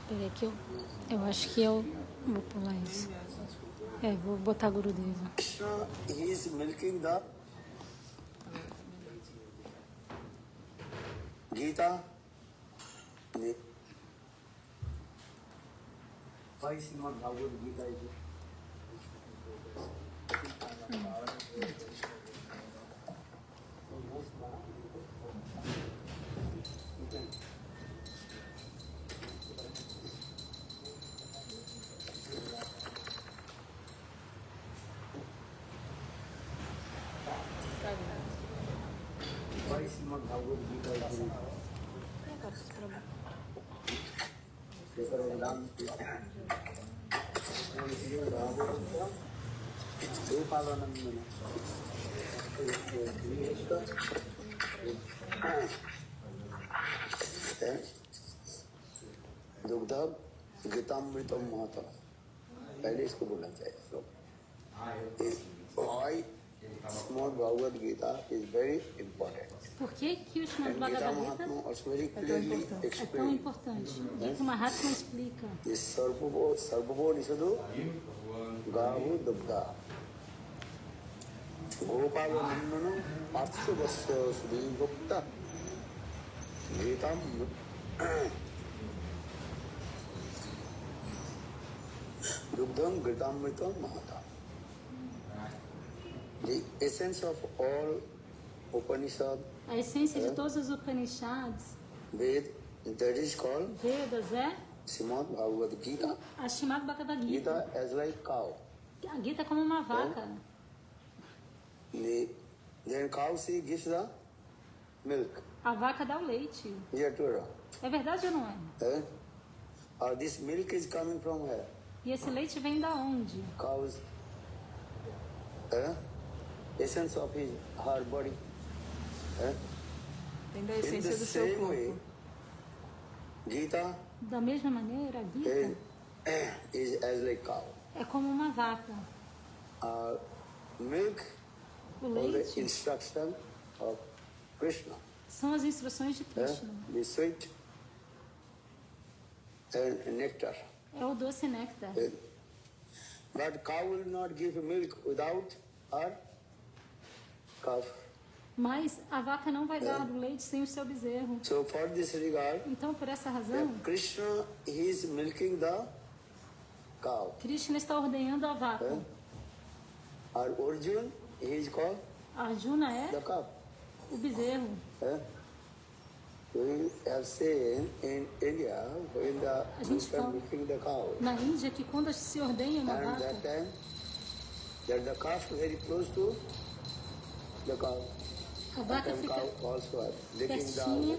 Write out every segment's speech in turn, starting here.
Peraí que eu acho que eu vou pular isso. Vou botar Gurudeva. Krishna, he is milking the Gita. Why Srimad Bhagavad Gita is why Srimad Bhagavad Gita is दुग्धा गीतामृतम महता पहले इसको बोलना चाहिए why Srimad Bhagavad Gita is very important. Por que o Srimad Bhagavad Gita é tão importante? Gita Mahatma explica. Sarvabho Nisadu Gahu Dugdha Gopala Nandana Parthvasya Sudhi Gupta Gitam Dugdham Gitamritam Mahata. The essence of all Upanishad, a essência de todos os Upanishads, that is called Vedas, Srimad Bhagavad Gita. A Srimad Bhagavad Gita. Gita as like cow. A Gita é como uma vaca. Then cow she gives the milk. A vaca dá o leite. Yeah, é verdade ou não é? This milk is coming from where? E esse leite vem da onde? Cows. Essence of her body. Vem da essência do seu corpo. Way, Gita da mesma maneira, a Gita is as like cow. É como uma vaca. Milk, o leite, the instruction of Krishna. São as instruções de Krishna. The sweet and nectar. É o doce néctar. But cow will not give milk without her calf. Mas a vaca não vai dar o leite sem o seu bezerro. So for this regard, então, por essa razão, Krishna is milking the cow. Krishna está ordenhando a vaca. Arjuna, he is called Arjuna é the calf. O bezerro. We have seen in India when the milking the cow. Na Índia que quando se ordenha uma vaca, that time, that the calf very close to the cow. A vaca fica pertinho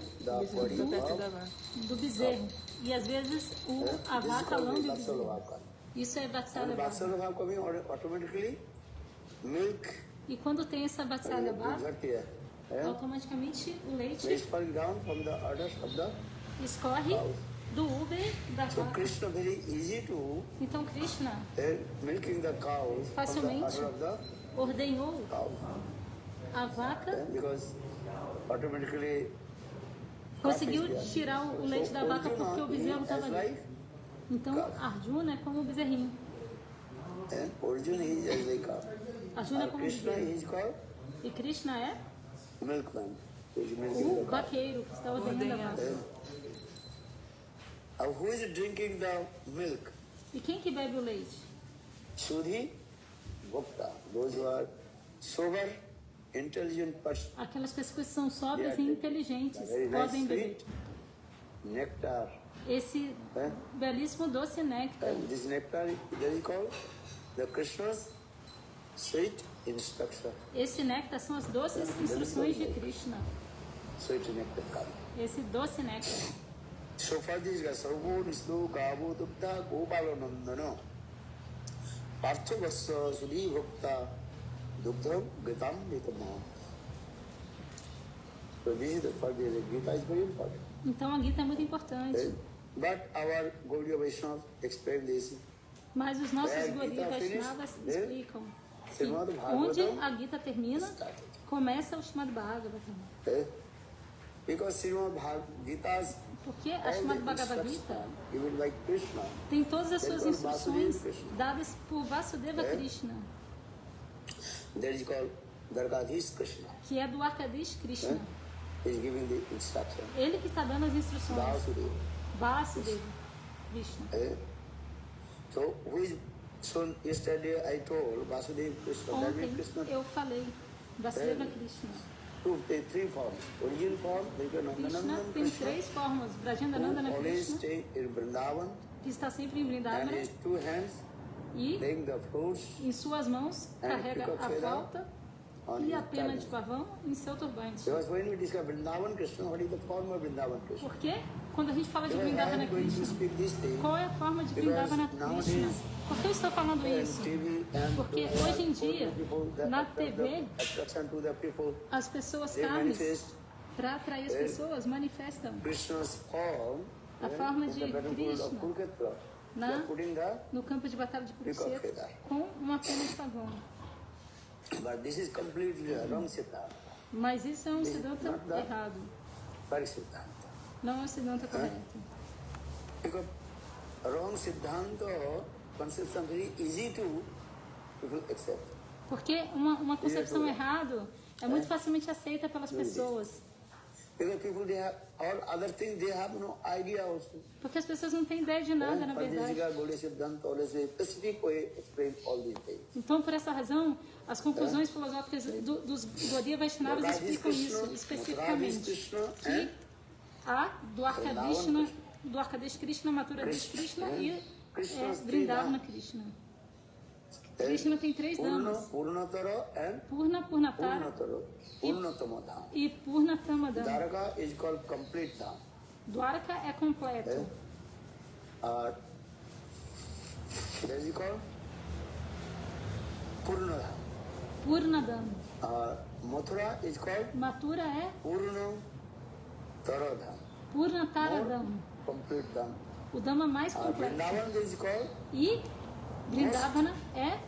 do bezerro. E às vezes a vaca lambe o bezerro. Isso é Vatsalya Bhava. Automatically, milk. E quando tem essa Vatsalya Bhava, automaticamente o leite escorre do Uber da vaca. Então Krishna facilmente ordenhou a vaca, conseguiu tirar o leite da vaca porque o bezerro estava ali. Então Arjuna é como o bezerrinho. Arjuna é como o bezerro. E Krishna é o vaqueiro que está ordenhando a vaca. Who is drinking the milk? E quem que bebe o leite? Sudhi Gupta. Those who are sober, intelligent person. Aquelas pessoas que são sóbrias e inteligentes podem beber. Nectar. Esse belíssimo doce néctar. This nectar is called the Krishna's sweet instruction. Esse néctar são as doces instruções de Krishna. Sweet nectar. Esse doce néctar. So far this is Sarvo Nislu Gavo Dukta Gopala Nandana Parthvasya Sudhi Bhakta Dukta Gitam Vitama. So this is for the Gita is very important. Então a Gita é muito importante. But our Gaudiya Vaishnavas explain this. Mas os nossos Gaudiya Vaishnavas explicam que onde a Gita termina, começa o Srimad Bhagavatam. Because Srimad Gita's Porque a all chamada the Bhagavad Gita instructions given by Krishna, tem todas as that suas was instruções Vasudeva Krishna. dadas por Vasudeva É. Krishna, that is called Dargadhish Krishna. que é do Arkadish Krishna. Is giving the instruction. Ele que está dando as instruções. Vasudeva. Vasudeva Krishna. So, so yesterday I told Vasudeva Krishna, that Ontem means Krishna eu falei Vasudeva Krishna. three forms. Original form, Krishna Nityananda tem Krishna, três formas. Brajandanandana who always Krishna, stay in Vrindavan, que está sempre em and Vrindavana his two hands e playing the flutes em suas mãos carrega a flauta on e a his pena de turban. pavão em seu turbante. Because when we discuss Vrindavan Krishna, what is the form of Vrindavan Krishna? Porque quando a gente fala de Because I Vrindavana am going to Krishna, speak this thing, qual é a forma de because Vrindavana Krishna? nowadays Por que eu estou falando and isso? TV and Porque those hoje em are all dia, the people that na attract TV, the attraction to the people, as pessoas they carnes, manifest para atrair as pessoas, manifestam Krishna's form a forma in de the battlefield of Krishna Kurukshetra. They na, are putting the, no campo de batalha de Kurukshetra com uma pena de pavão. but this is completely wrong Siddhanta. Mas isso é um This is Siddhanta not the errado, correct Siddhanta. não é um Siddhanta correto. Because wrong Siddhanta conception very easy to people accept. Porque uma concepção errada é muito facilmente aceita pelas pessoas. Because people they have all other things they have no idea also. Porque as pessoas não têm ideia de nada, na verdade. Parajika, Gaudiya Siddhanta always a specific way explain all these things. Então, por essa razão, as conclusões filosóficas dos Gaudiya Vaishnavas explicam isso especificamente. Que há do Arkadish Krishna, Mathuradesh Krishna e Vrindavana Krishna. Krishna tem três damas. Purnatara and Purna, Purnatara Purnatara, Purnatama Dham. e Purnatama Dham. Dwaraka is called complete Dham. Dwaraka é completo. That is called Purna Dham. Purnadam. Mathura is called Mathura é Purna Tara Dham. Purnataradam, Complete Dham. o Dhamma mais completo. Vrindavan is called E Vrindavana é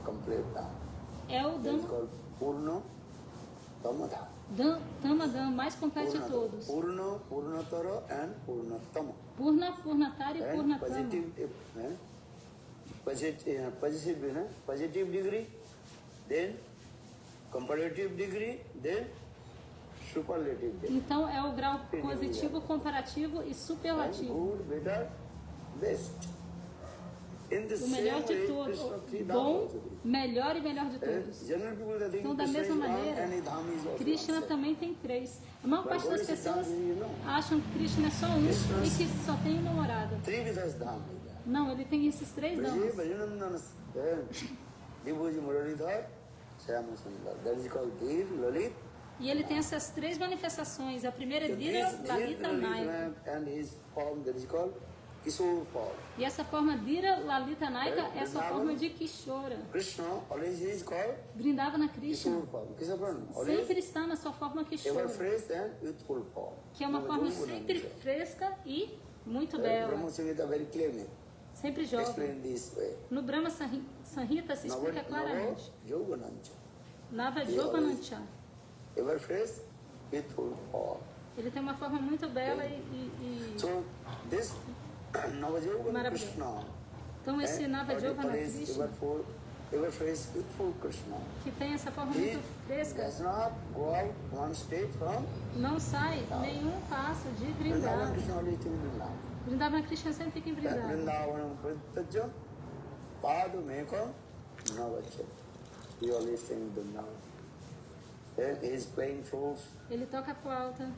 complete Dham. o It is Dhamma called Purna Tama Dham. Tamadam mais completo de todos. Purna, Purnatara and Purnatama. Purna, Purnatara e And Purnatama. Positive degree, then comparative degree, then superlative degree. Então é o grau positivo, comparativo e And superlativo. good, better, best. In the O same melhor de way, todos, Krishna three bom, Dhamas. melhor e melhor de todos. General people that think Então, da Krishna is mesma one maneira, and his Dham is also Krishna one. também tem três. A maior parte das pessoas não. acham que Krishna é só um e que só tem uma morada. Three Vidas Dham is there. Não, ele tem esses três Vijay damas. Bhajanandana, Dibuji Muraridhar, Shyama Sundar. That is called Dhir, Lalit. E ele tem essas três manifestações. A primeira é Dhira, Lalita, Naika. And his form that is called Kishore form. E essa forma Dhira, Lalita, Naika é a sua forma de Kishora. Krishna always is called Vrindavana Krishna Kishore form. Kishore form always sempre está na sua forma Kishora, ever fresh and youthful form. que é uma forma sempre fresca e muito bela, Brahma Samhita very clearly sempre jovem. explain this way. No Brahma Sanhita se explica claramente. Yovanancha. Nava Jovanancha. Ever fresh, youthful form. Ele tem uma forma muito bela e So this Navajogana Maravilhoso. Krishna. então esse Nava Jovana Krishna, Ever fresh, youthful Krishna. que tem essa forma He muito fresca, does not go out one step from não sai nenhum passo de Vrindavan. Vrindavana. Krishna always in Vrindavan. Vrindavana Krishna sempre fica em Vrindavana. Vrindavanam Prittajya Padu Mekam Navachat. He always stay in Vrindavan. Then he is playing flutes Ele toca flauta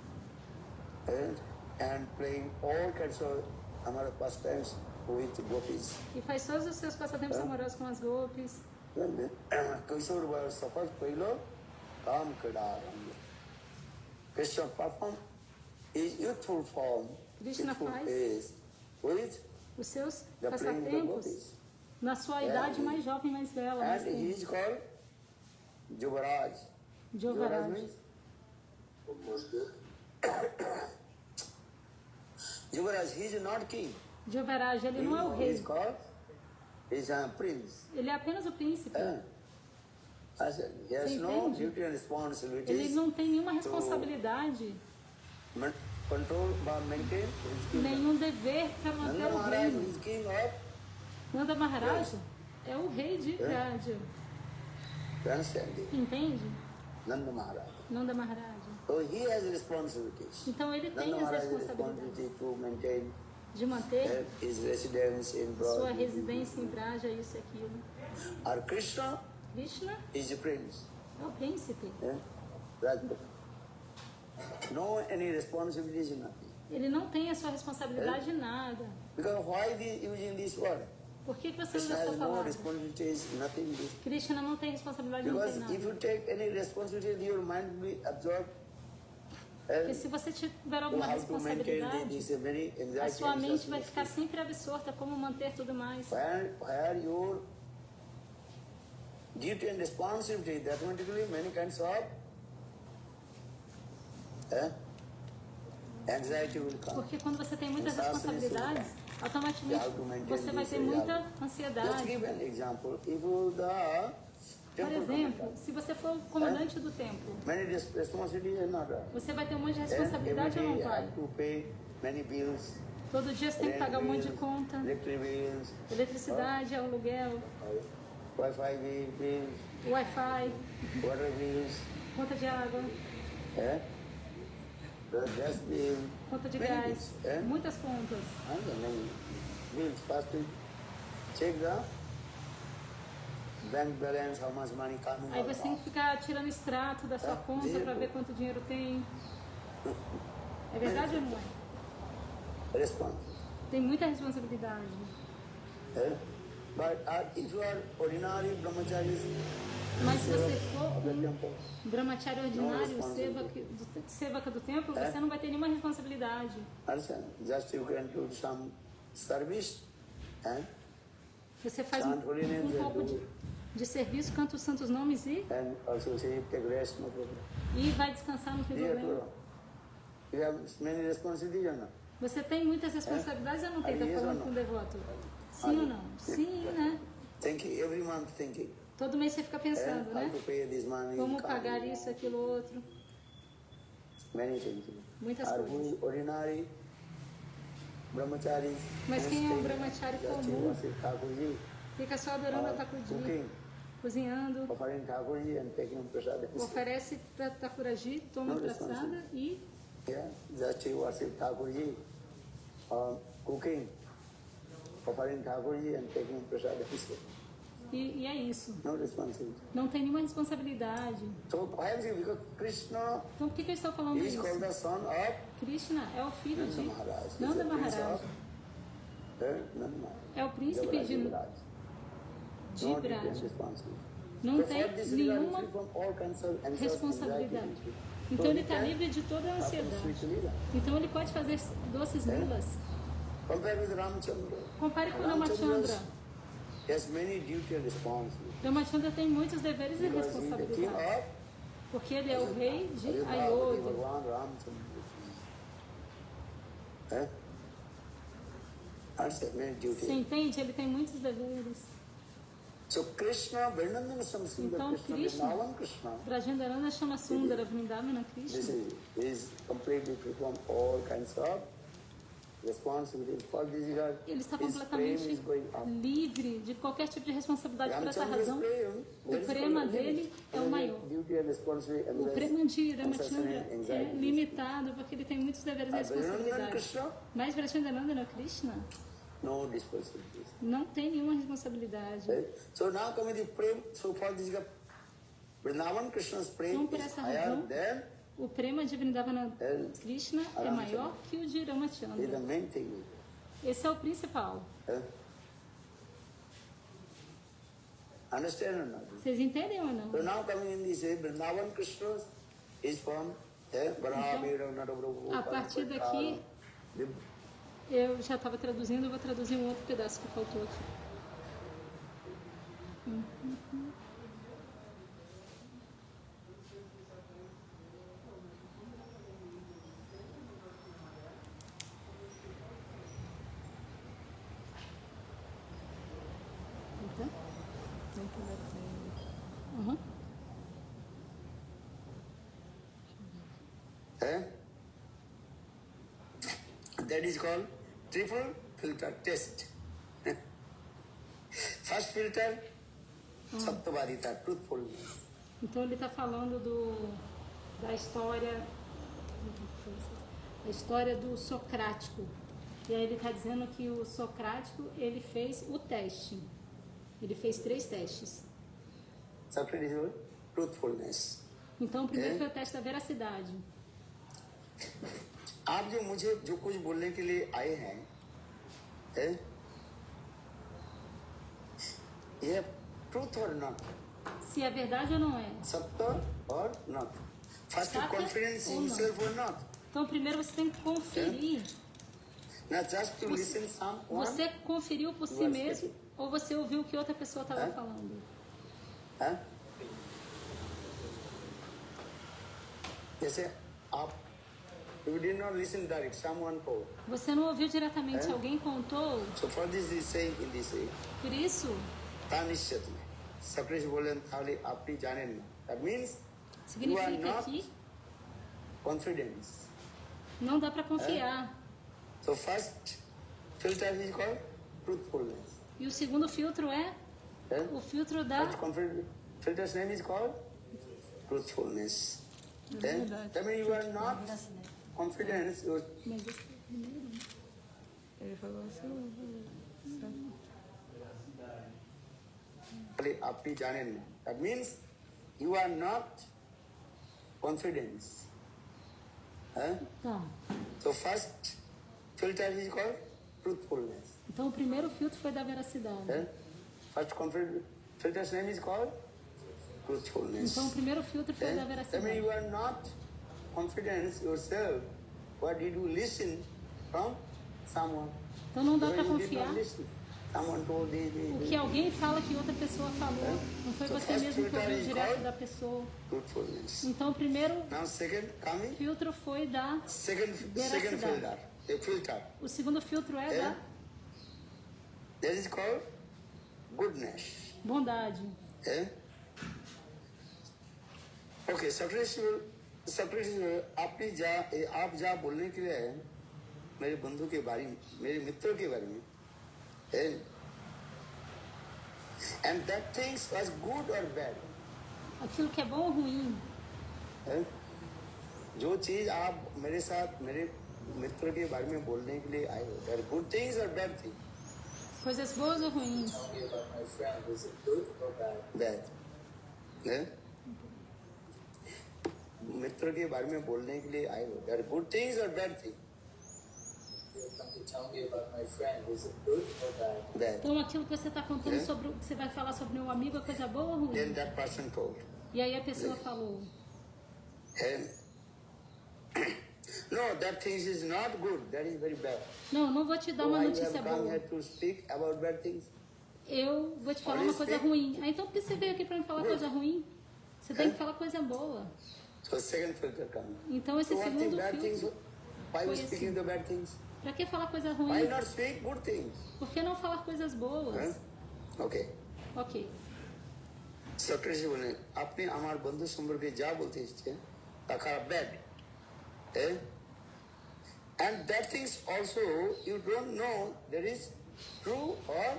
and playing all kinds of amara pastimes with gopis. e faz todos os seus passatempos amorosos com as gopis. Kishore was suffered Pailo Kam Kedaram. Krishna perform his youthful form, Krishna youthful faz age, with os seus the playing the passatempos gopis. na sua idade mais jovem, mais bela, mais And he tempo. is called Juvaraj. Jovaraj. means Juvaraj, he is not king. Jovaraj, ele não é o He is rei, called, he is a prince. ele é apenas o príncipe. He has Você no entende? duty and Ele responsibilities. não tem nenhuma responsabilidade control or maintain his kingdom. nenhum dever para manter Nanda o Maharaj reino. is king of. Nanda Maharaj é o rei de Raja. You understand it? Entende? Nanda Maharaj. Nanda Maharaj. So he has responsibilities. Então ele tem Nanda as Maharaj has responsabilidades responsibility to maintain de manter his residence in sua Braj. residência em Braja, isso e aquilo. Our Krishna Krishna is the prince. é o príncipe. Rajput. No any responsibilities in nothing. Ele não tem a sua responsabilidade em nada. Because why we using this word? Por que você usa Krishna essa has no palavra? responsibilities, nothing. Krishna não tem responsabilidade, não tem Because if nada. you take any responsibility, your mind will be absorbed. Porque se você tiver alguma How to maintain responsabilidade, this very a anxiety sua and mente vai stress. ficar sempre absorta como manter tudo mais. Where your duty and responsibility, that automatically many kinds of anxiety will come. Porque quando você tem muitas responsabilidades, automaticamente você vai ter muita Let's ansiedade. give an example. If you the Por temple exemplo, commander, se você for o comandante do templo, many responsibilities are not. você vai ter um monte de Every responsabilidade ou day não you vai? have to pay many bills, Todo dia você tem que pagar um monte de conta, electric bills, eletricidade, aluguel, Wi-Fi bills, Wi-Fi, water bills, conta de água, the gas bill, conta de many gás, bills, muitas contas. and many bills. First to check the bank balance, how much money coming Aí out. você tem que ficar tirando extrato da sua conta para ver quanto dinheiro tem. É verdade ou não é? Response. Tem muita responsabilidade. But if you are ordinary brahmacharis, Mas se você for of the um temple, brahmachari ordinário, sevaka do templo, você não vai ter nenhuma responsabilidade. understand? Just you can do some service and Você faz um pouco de serviço, canta os santos nomes also say take rest, no problem. e vai descansar, não tem Here problema. too, you have many responsibilities or not? Você tem muitas responsabilidades ou não tem? Está Yes or falando no? com o devoto. Sim ou não? Sim, né? Thinking every month, thinking. Todo mês você fica pensando, How né? to pay this money? Como pagar isso, aquilo, outro. Many things. Muitas Are coisas. who ordinary brahmacharis? Mas quem é um brahmachari just comum? worship Thakurji, Fica só adorando a Thakurji, cooking, cozinhando, offering Thakurji and taking prasad. oferece para Thakuraji, toma Não praçada e Yeah, just worship Thakurji, cooking, offering Thakurji and taking prasad. é isso. No responsibility. Não tem nenhuma responsabilidade. So why am I saying? Because Krishna Então por que eu estou falando is called isso? the son of Krishna é o filho de Nanda Maharaj. He's Nanda the prince Maharaj. of Nanda Maharaj. É o príncipe de Yavraj. No different Braja. responsibility. Não So tem for this nenhuma regard, from all kinds of anxiety, responsabilidade. anxiety, Então so ele he está can livre de toda a have a ansiedade. sweet lila. Então ele pode fazer doces lilas. Compare with Ramchandra. Compare com Ramachandra. Has many duty and responsibility. Ramachandra tem muitos deveres e Because he is the king responsabilidades. of Porque ele é o rei de Ayodhya, Ayodhya. Bhagwan Ramchandra. Understand? Many duty. Você entende? Ele tem muitos deveres. So Krishna, Vrindavan Samsundar Então Krishna, Krishna, Vrindavan Krishna, Brajandarana chama Sundara, Vrindavana this Krishna. is completely free from all kinds of responsibilities. For this regard, Ele está his prema completamente is going up. livre de qualquer tipo de responsabilidade. Por essa Ramchandra's razão, prema, o there is prema no dele limit. é o maior. Duty and responsibility and O prema de Ramachandra é anxiety. limitado porque ele tem muitos deveres e Vrindavan responsabilidades. Krishna, Mas Brajandarana Krishna no responsibilities. não tem nenhuma responsabilidade. Right? So now coming to prema, so for this regard, Vrindavan Krishna's prema Então, por is essa higher razão, than o prema de Vrindavana Krishna é maior que o de is the Ramachandra. main thing. Esse é o principal. Understand or not? Vocês entendem ou não? So now coming in this Vrindavan Krishna is from Varahabhira Narabrabhu. A partir daqui, eu já estava traduzindo, eu vou traduzir um outro pedaço que faltou aqui. Uhum. That is called triple filter test. First filter, Satyavadita, truthfulness. Então ele está falando da história do Socrático. E aí ele está dizendo que o Socrático, ele fez o teste. Ele fez 3 testes. Socrates was truthfulness. Então o primeiro foi o teste da veracidade. आप जो मुझे जो कुछ बोलने के लिए आए हैं, ये ट्रूथ और not, Se é verdade ou não é. सत्य और not. First you Satya confidence ou in não. yourself or not. Então primeiro você tem que conferir. Not just to listen someone. Você conferiu por si mesmo ou você ouviu o que outra pessoa estava falando? जैसे आप you did not listen direct, someone told. Você não ouviu diretamente, alguém contou. So for this is saying in this way, Por isso, तानिश्चित में सप्रेश बोले खाली आपनी जाने ना. That means you are significa not que confidence. não dá para confiar. So first filter is called truthfulness. E o segundo filtro é o filtro da... First filter's name is called truthfulness. That means you are not confidence. Mas esse é o primeiro. Ele falou assim. आपकी जाने ना. That means you are not confidence. Tá. So first filter is called truthfulness. Então o primeiro filtro foi da veracidade. First filter's name is called truthfulness. Então o primeiro filtro foi da That means veracidade. you are not confidence yourself. What did you listen from someone? Então não dá para Because you did not confiar listen. Someone told o que alguém fala que outra pessoa falou. Não foi você mesmo que ouviu direto da pessoa. truthfulness. Então o primeiro Now second coming, filtro foi da... second Veracidade. filter. The filter. O segundo filtro é da That is called goodness. bondade. Okay, Socrates आप जहाँ बोलने के लिए आए हैं, मेरे बंधु के बारे में, मेरे मित्रों के बारे में, and that things was good or bad. Aquilo que é bom ou ruim. जो चीज आप मेरे साथ मेरे मित्र के बारे में बोलने के लिए आए हो, there are good things or bad things? Coisas boas ou ruins. Bad. मित्र के बारे में बोलने के लिए आए हो, there are good things or bad things? Bad. Então aquilo que você está contando sobre, que você vai falar sobre um amigo é coisa boa ou ruim? Then that person told. E aí a pessoa falou, No, that thing is not good. That is very bad. não, não vou te dar So uma I notícia have come boa. here to speak about bad things. Eu vou te falar Olha uma coisa isso. ruim. Ah, então por que você veio aqui para me falar coisa ruim? Você tem que falar coisa boa. So second filter comes. Então esse So what thing segundo bad things? filtro, Why foi we speaking assim. the bad things? para que falar coisa Why ruim? not speak good things? Por que não falar coisas boas? Okay. Ok. Socrates बोले आपने हमारे बंधु संपर्क जा बोलते हैं ताका bad. And that things also you don't know there is true or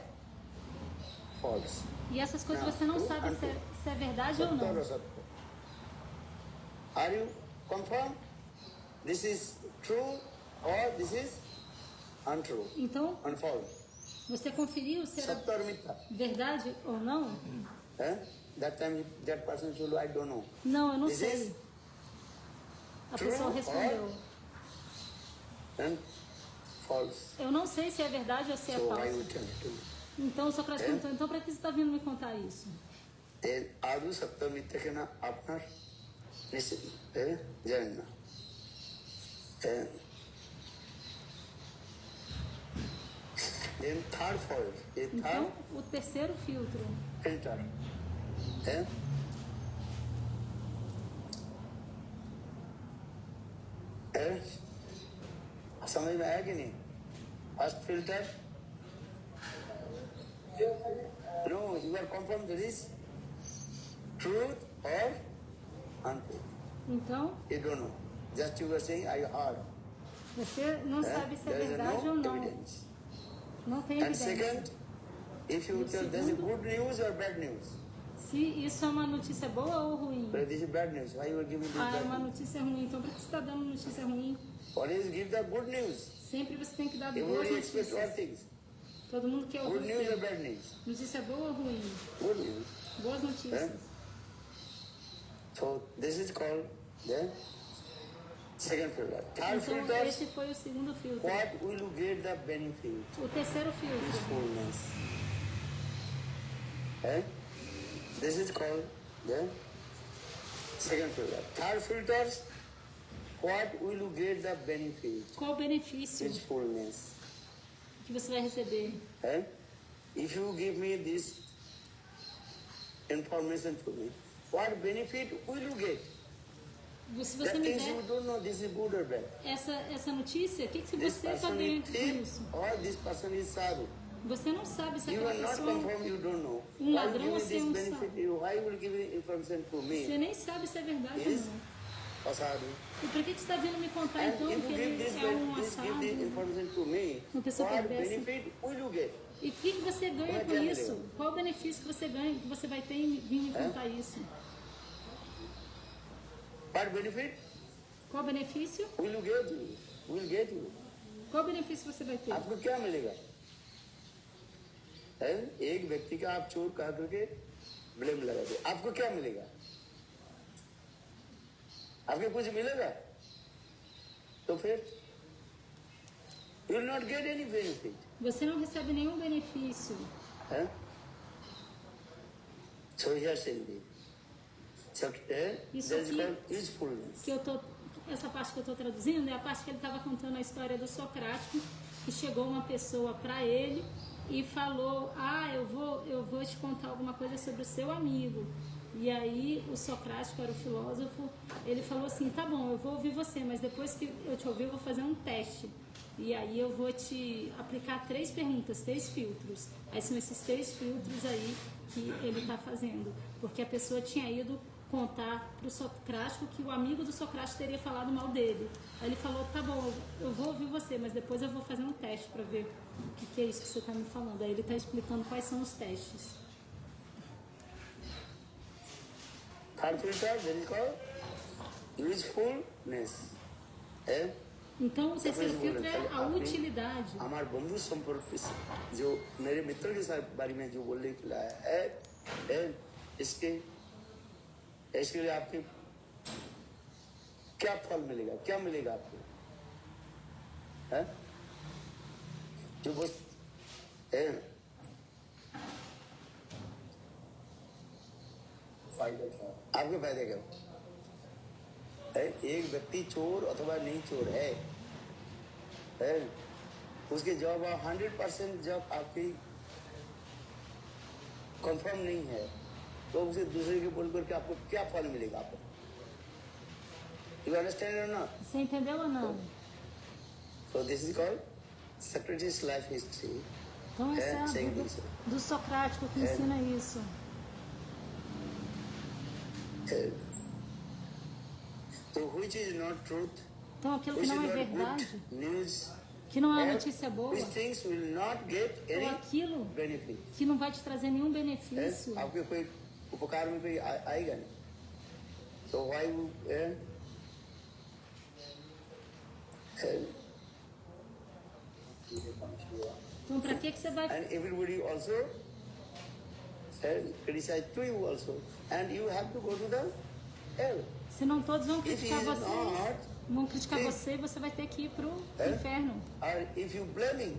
false. E essas coisas Não, você não true sabe and se é verdade ou Satya não. or asatya. Are you confirmed? This is true or this is untrue Então, and false. você conferiu se era Satya or mitya? verdade ou não? That time that person told I don't know. Não, eu não This sei. is A true pessoa or- respondeu, and false. eu não sei se é verdade ou se é So why falso. you tell it to me? Então o Sócrates perguntou, então para que você está vindo me contar isso? आदु सप्तम मित्र के ना अपना निश्चित जानना then third fault a Então, third o terceiro filtro. filter समझ में आया कि नहीं first filter no you are confirmed there is truth or untruth Então, you don't know just you were saying I heard Você não sabe se é There is verdade no ou não. evidence. Não tem And evidência. second, if you tell there's a good news or bad news. Se isso é uma notícia boa ou ruim. But this is bad news. Why you are giving this Ah, é bad uma news? notícia ruim. Então, por que você está dando notícia ruim? Always give the good news. Sempre você tem que dar boas Everybody expects all notícias. things. Todo mundo quer Good news or ouvir. bad news? Notícia boa ou ruim? Good news. Boas notícias. So this is called the second filter. Third Então, filter, esse foi o segundo filtro. what will you get the benefit? O terceiro filtro. Fullness. This is called the second filter. Third filters, what will you get the benefit? Qual o benefício Fullness. que você vai receber? If you give me this information to me, what benefit will you get? Se That você me means you der don't know this is good or bad. essa notícia, o que This você está person ganhando is com thief isso? or this person is sadhu. Você não sabe se You aquela are not pessoa... confirmed, you don't know. Um Why ladrão give ou me ser this um benefit? sábio? You, why will give me information to Você me? nem sabe se é verdade ou Is não. a sadhu. E por que você está vindo me contar And então if que you give ele this, é um give this assado? information to me, Uma pessoa what perversa. benefit will you get? E o que você ganha Como é com que é, isso? Maria? Qual o benefício que você ganha, que você vai ter em vir me contar isso? What benefit Qual o benefício? will you get? Will get you. Qual o benefício você vai ter? आपको क्या मिलेगा? एक व्यक्ति का आप चोर कहा करके ब्लेम लगा दे, आपको क्या मिलेगा? आपको कुछ मिलेगा? तो फिर you will not get any benefit. Você não recebe nenhum benefício. So here saying this. So Isso that is aqui- called usefulness. Que eu tô, essa parte que eu estou traduzindo é a parte que ele estava contando a história do Socrático, que chegou uma pessoa para ele e falou: eu vou te contar alguma coisa sobre o seu amigo. E aí o Socrático, era o filósofo, ele falou assim: tá bom, eu vou ouvir você, mas depois que eu te ouvir eu vou fazer um teste. E aí eu vou te aplicar 3 perguntas, 3 filtros. Aí são esses 3 filtros aí que ele está fazendo. Porque a pessoa tinha ido contar para o Socrático que o amigo do Socrático teria falado mal dele. Aí ele falou: tá bom, eu vou ouvir você, mas depois eu vou fazer um teste para ver o que é isso que você está me falando. Aí ele está explicando quais são os testes. Third filter, that is called usefulness. Então o terceiro filtro é a आपने utilidade. हमारे बंधु संपर्क जो मेरे मित्र के साथ बारे में जो बोलने के लिए है इसके लिए आपके क्या फल मिलेगा, क्या मिलेगा आपको? जो बस आपके फायदे क्या एक व्यक्ति चोर अथवा नहीं चोर है उसके जवाब 100% जब आपकी कंफर्म नहीं है तो उसे दूसरे के बोल करके आपको क्या फल मिलेगा आपको? You understand or not? Você entendeu ou não? So this is called Socrates' life history. Então essa é a saying vida this. do Socrático que ensina isso. So which is not truth? Então aquilo que Which is não é not verdade, good news? que não é Or notícia boa, which things will not get ou any aquilo benefit? que não vai te trazer nenhum benefício, आपके कोई उपकार में कोई आएगा नहीं. So why you então para que você vai... and everybody also criticize to you also, and you have to go to the hell. Senão todos vão If he criticar is vocês, not, vão criticar if- você e você vai ter que ir pro É? inferno. or if you blaming,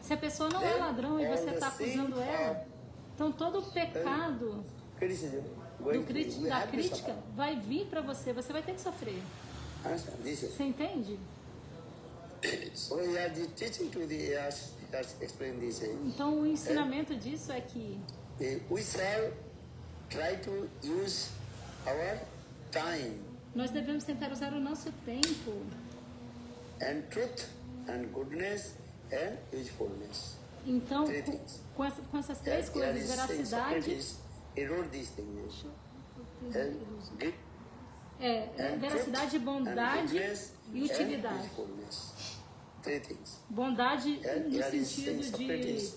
Se a pessoa não é then ladrão e all você the está sin acusando ela, então todo o pecado criticism going to you. You da have to crítica suffer. vai vir para você vai ter que sofrer. Understand? This is. Você entende? So he has the teaching to the he has explained this. Então o ensinamento disso é que We shall try to use our time nós devemos tentar usar o nosso tempo and truth and goodness and usefulness. então Three things. com essas 3 coisas, veracidade, He wrote these things. veracidade, And bondade goodness e utilidade. and usefulness. three things. Bondade And no here is sentido saying de, Socrates.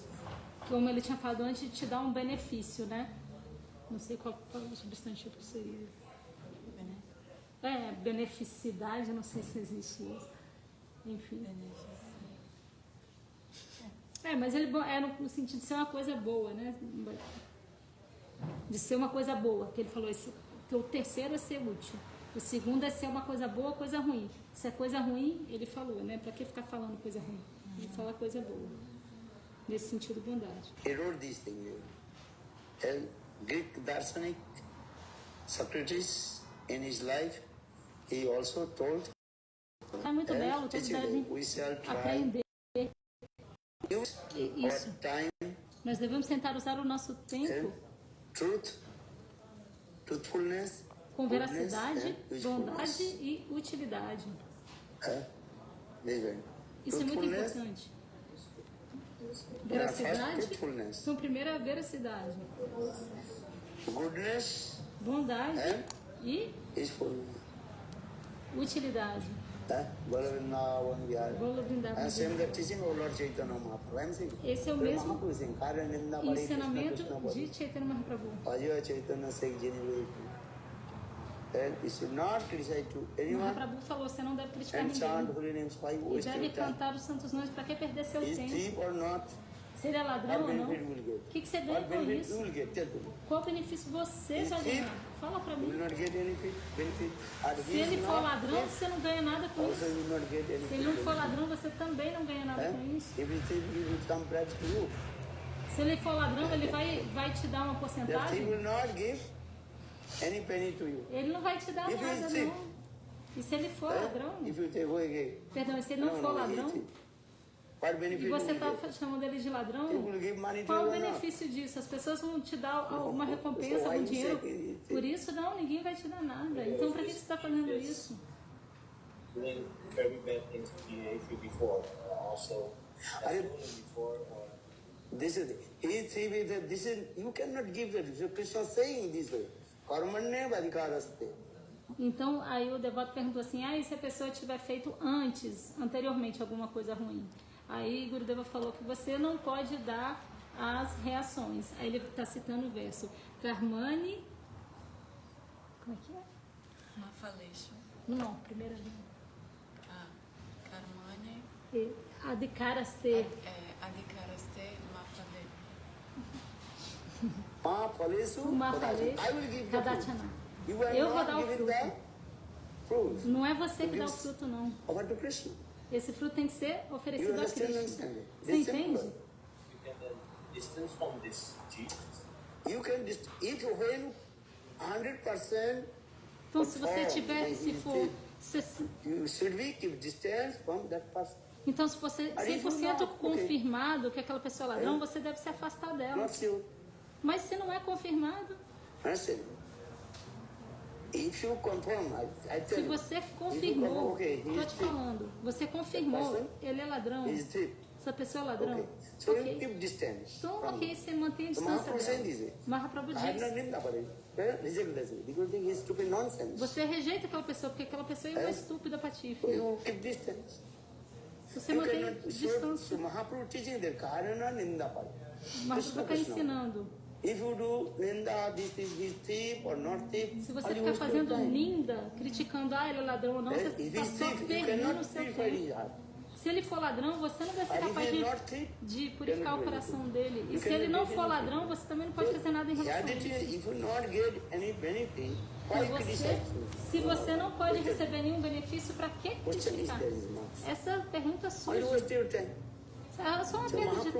como ele tinha falado antes, de te dar um benefício, né? Não sei qual o substantivo que seria. Beneficidade, não sei se existe isso. Enfim. Mas ele é no sentido de ser uma coisa boa, né? De ser uma coisa boa, que ele falou isso. Que o terceiro é ser útil. O segundo é ser uma coisa boa, coisa ruim. Se é coisa ruim, ele falou, né? Pra que ficar falando coisa ruim? Ele fala coisa boa. Nesse sentido, bondade. He wrote these things. Greek Darshanik Socrates, in his life, he also told, É muito belo, todos devem we shall try aprender use isso. our time Nós devemos tentar usar o nosso tempo truthfulness, com veracidade, goodness, bondade e utilidade. This Isso é muito importante. Veracidade. Então, primeiro a veracidade. Goodness Bondade e utilidade. Esse é o mesmo ensinamento de Chaitanya Mahaprabhu. Mahaprabhu falou, você não deve criticar ninguém. E deve cantar os santos nomes. Para que perder seu tempo? Se ele é ladrão ou não? O que você ganha com isso? Qual benefício você vai ganhar? Fala pra mim. Se ele for ladrão, você não ganha nada com isso. Se ele não for ladrão, você também não ganha nada com isso. Se ele for ladrão, ele vai te dar uma porcentagem? Ele não vai te dar nada, não. E se ele for ladrão? Perdão, se ele não for ladrão? E você está chamando ele de ladrão? Qual o benefício disso? As pessoas vão te dar uma recompensa, algum dinheiro. Por isso, não, ninguém vai te dar nada. Então, para que você está fazendo isso? Então, aí o devoto perguntou assim, e se a pessoa tiver feito anteriormente, alguma coisa ruim? Aí Gurudeva falou que você não pode dar as reações. Aí ele está citando o verso. Karmani... Como é que é? Mafalesha. Não, primeira linha. Karmani... Adhikaraste. Adhikaraste Mafalesu. Mafalesu. Kadachana. Eu vou dar o fruto. Não é você que dá o fruto, não. Esse fruto tem que ser oferecido a Krishna. Você entende? Então, se você tiver, então, se você 100% confirmado que aquela pessoa é ladrão, você deve se afastar dela. Mas se não é confirmado, se você confirmou, estou te falando, você confirmou, ele é ladrão, essa pessoa é ladrão, ok. Então, ok, você mantém a distância dela. Mahaprabhu diz, você rejeita aquela pessoa, porque aquela pessoa é uma estúpida patife. Você mantém distância. Mahaprabhu está ensinando. Se você ficar fazendo ninda, criticando, ele é ladrão ou não, você está só perdendo o seu tempo. Se ele for ladrão, você não vai ser capaz de purificar o coração dele. E se ele não for ladrão, você também não pode fazer nada em relação a isso. Se você não pode receber nenhum benefício, para que criticar? Essa pergunta surge. É só uma perda de tempo.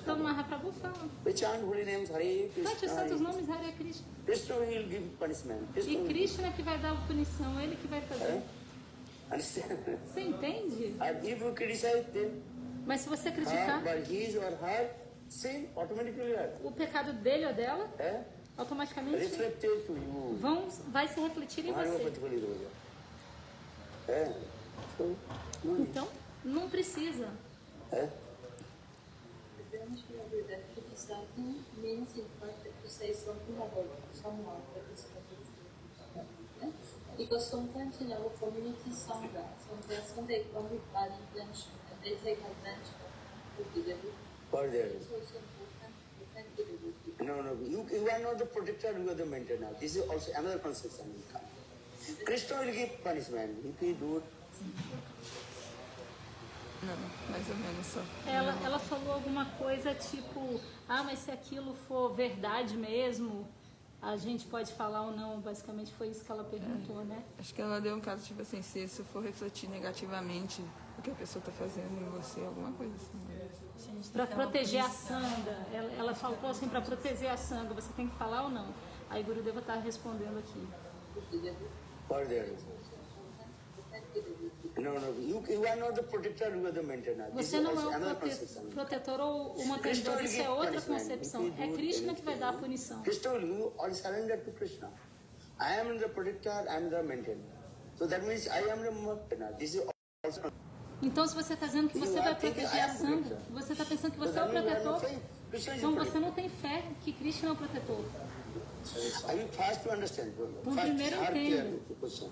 Então Mahaprabhu fala. Cante os santos nomes Hare Krishna. E Krishna é que vai dar a punição, ele que vai fazer. Você entende? Mas se você criticar, o pecado dele ou dela, automaticamente vai se refletir em você. Então, não precisa. Devemos, na verdade, criticar menos em parte que vocês são com a boca, são mal, para que se Because sometimes in our community, some they come with bad intention and they take advantage of the devil. For their It's also important to thank the devil. no, you are not the protector, you are the maintainer. This is also another conception will come. Krishna will give punishment if he do it. Não, mais ou menos só. Ela falou alguma coisa tipo, mas se aquilo for verdade mesmo, a gente pode falar ou não. Basicamente foi isso que ela perguntou, né? Acho que ela deu um caso tipo assim, se isso for refletir negativamente o que a pessoa está fazendo em você, alguma coisa assim. Para proteger a sanga. Ela falou assim, para proteger a sanga, você tem que falar ou não? Aí Gurudeva está respondendo aqui. For their no, you are not the protector, you are the maintainer. This Você is não also é another o conception. protetor ou o mantenedor, isso é outra concepção. É Krishna que vai dar a punição. Krishna will you all surrender to Krishna. I am the protector, I am the maintainer. So that means I am the maintainer. This is also. Então, se você está dizendo que você vai proteger a sanga, você está pensando que você é o protetor. Então, você não tem fé que Krishna é o protetor. Are you fast to understand? Bom, Fast, primeiro hard, entendo. clear question.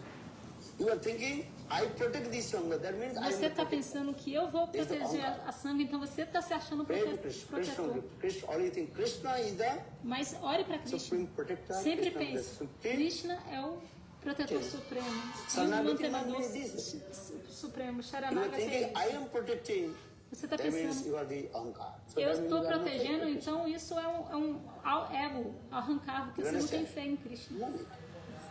You are thinking, I protect this sangha. That means I Você am está the pensando que eu vou proteger a sanga, então você está se achando protetor. Krishna, all you think Krishna is the Mas ore para supreme Krishna. protector. Sempre Krishna is the pense, supreme. Krishna é o protetor supremo. E o Sarnagati mantenedor means supremo. You are Sharanagati é thinking, I isso. am protecting. Você está That means pensando, you are the ahankar. So eu that means estou you are not protegendo, faith in então isso é um ego, arrancar, porque você não tem fé em Krishna. Krishna.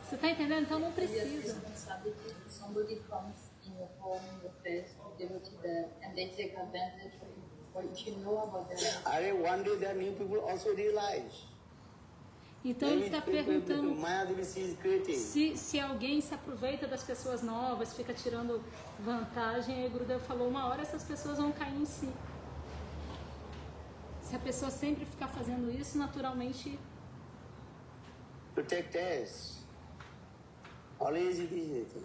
Você está entendendo? Então não precisa. Responsibility. Somebody comes in your home, your face, devotee there, and they take advantage of you. Or if you know about them. One day there new people also realize. Então ele está perguntando Mayadevi is creating. se alguém se aproveita das pessoas novas, fica tirando vantagem, e o Gurudev falou, uma hora essas pessoas vão cair em si. Se a pessoa sempre ficar fazendo isso, naturalmente... To take tests. Always it is it.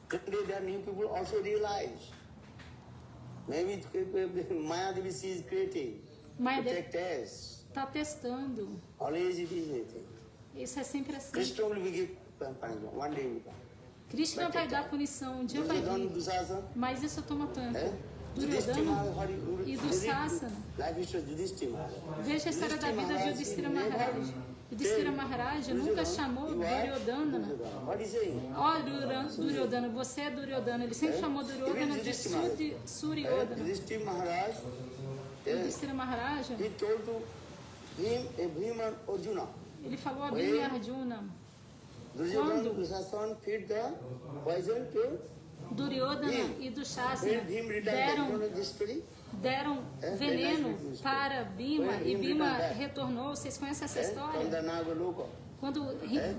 Today there new people also realize. Maybe Mayadevi is creating. To Mayadevi take tests. está testando. Always it is it. Isso é sempre assim. Krishna will give punishment. One day will come. Krishna vai dar punição, um dia vai vir. Duryodhana, Mas isso toma tempo. Yudhishthira, Duryodhana e Dussasana. Life is Yudhishthira. Veja a história da vida de Yudhishthira Maharaj. Yudhishthira Maharaj nunca chamou Duryodhana. What is saying? Ó, Duryodhana, você é Duryodhana. Ele sempre chamou Duryodhana de Suryodhana. Yudhishthira Maharaj, Yudhishthira Maharaj, he told to him, Bhima and Arjuna. ele falou a Bhima e Arjuna. Duryodhana, Dushasana feed the poison to Duryodhana e Dushasana when him returned. You know this story? deram veneno para Bhima e Bhima retornou. Vocês conhecem essa From história? the Nagaloka. Quando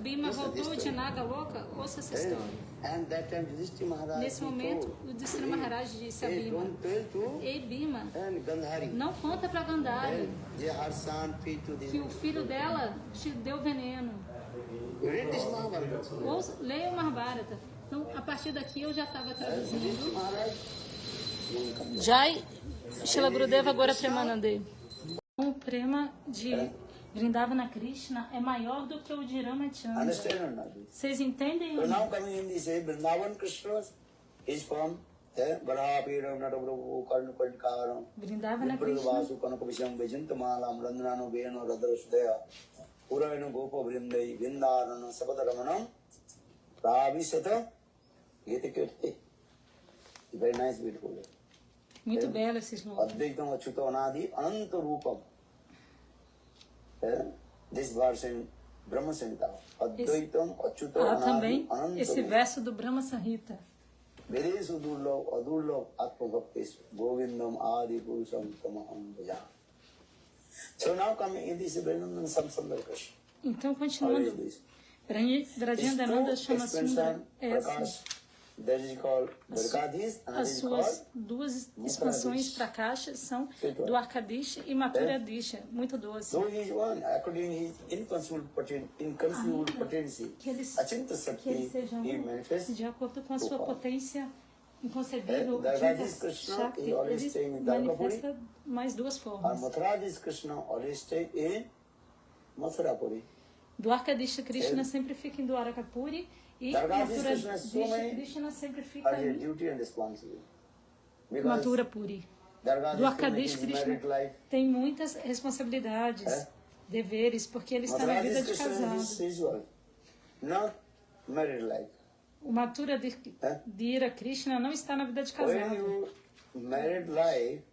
Bhima voltou de Nagaloka, ouça essa história. And that time Yudhishthira Maharaj Nesse momento, o Yudhishthira Maharaj disse a Bhima: don't tell to Ei Bhima, and Gandhari. não conta para Gandhari They her son feed to que the. o filho dela te deu veneno. You read this Mahabharata. Leia o Mahabharata. Então, a partir daqui eu já estava traduzindo. Yudhishthira Maharaj. Jai Shila Gurudeva agora Premanande. O prema de Vrindavana Krishna é maior do que o de Ramachandra. Understand or not? Vocês entendem? So now coming in this, Vrindavan Krishna is from Varahapiram Nataprabhu Karnapandikaram Vrindavana Krishna Vipravasu Kanakabhisham Vijantamalam Randhanano Veno Radharasudaya Puravenu Gopa Vrindai Vindarana Sabadaramanam Pravisata Gita Kirti. Very nice, beautiful. Muito belo esse slogan. Advaitam Achyuta Anadi Ananta Rupam. This verse in Brahma Samhita. Advaitam Achyuta Há Anadi também Ananta esse Rupam. verso do Brahma Samhita. Vedesu Durlav Adurlav Atmabhaktis Govindam Adi Purusham Tamaham Bhaja. So now coming in this Vrindavan Samsandar Krishna. Então, How is continuando, this? Brajendananda This two chama Sundara expansion, Prakash, that is called Dwarkadhish, and as is suas called duas expansões para caixas são Dwarkadisha e Maturadisha, muito doce. so he is one, according to his inconceivable potency. Que eles, Achinta que Sakti, eles sejam he manifests. de acordo com a sua potência inconcebível, Dwarkadhish Krishna, Shakti, he always ele staying in Dwarkapuri. manifesta mais duas And formas. Mathuradhish Krishna always stay in Mathurapuri. Dwarkadisha Krishna sempre fica em Dwarakapuri E a Dargah Mathura Krishna so many Krishna sempre fica are ali. duty and responsibility. Mathura Puri. Dargah Dwarkadesh Krishna Krishna is married life. tem muitas responsabilidades, deveres, porque ele está na vida de casado. Spiritual, not married life. O Mathura Dhira Krishna não está na vida de casado. When you married life,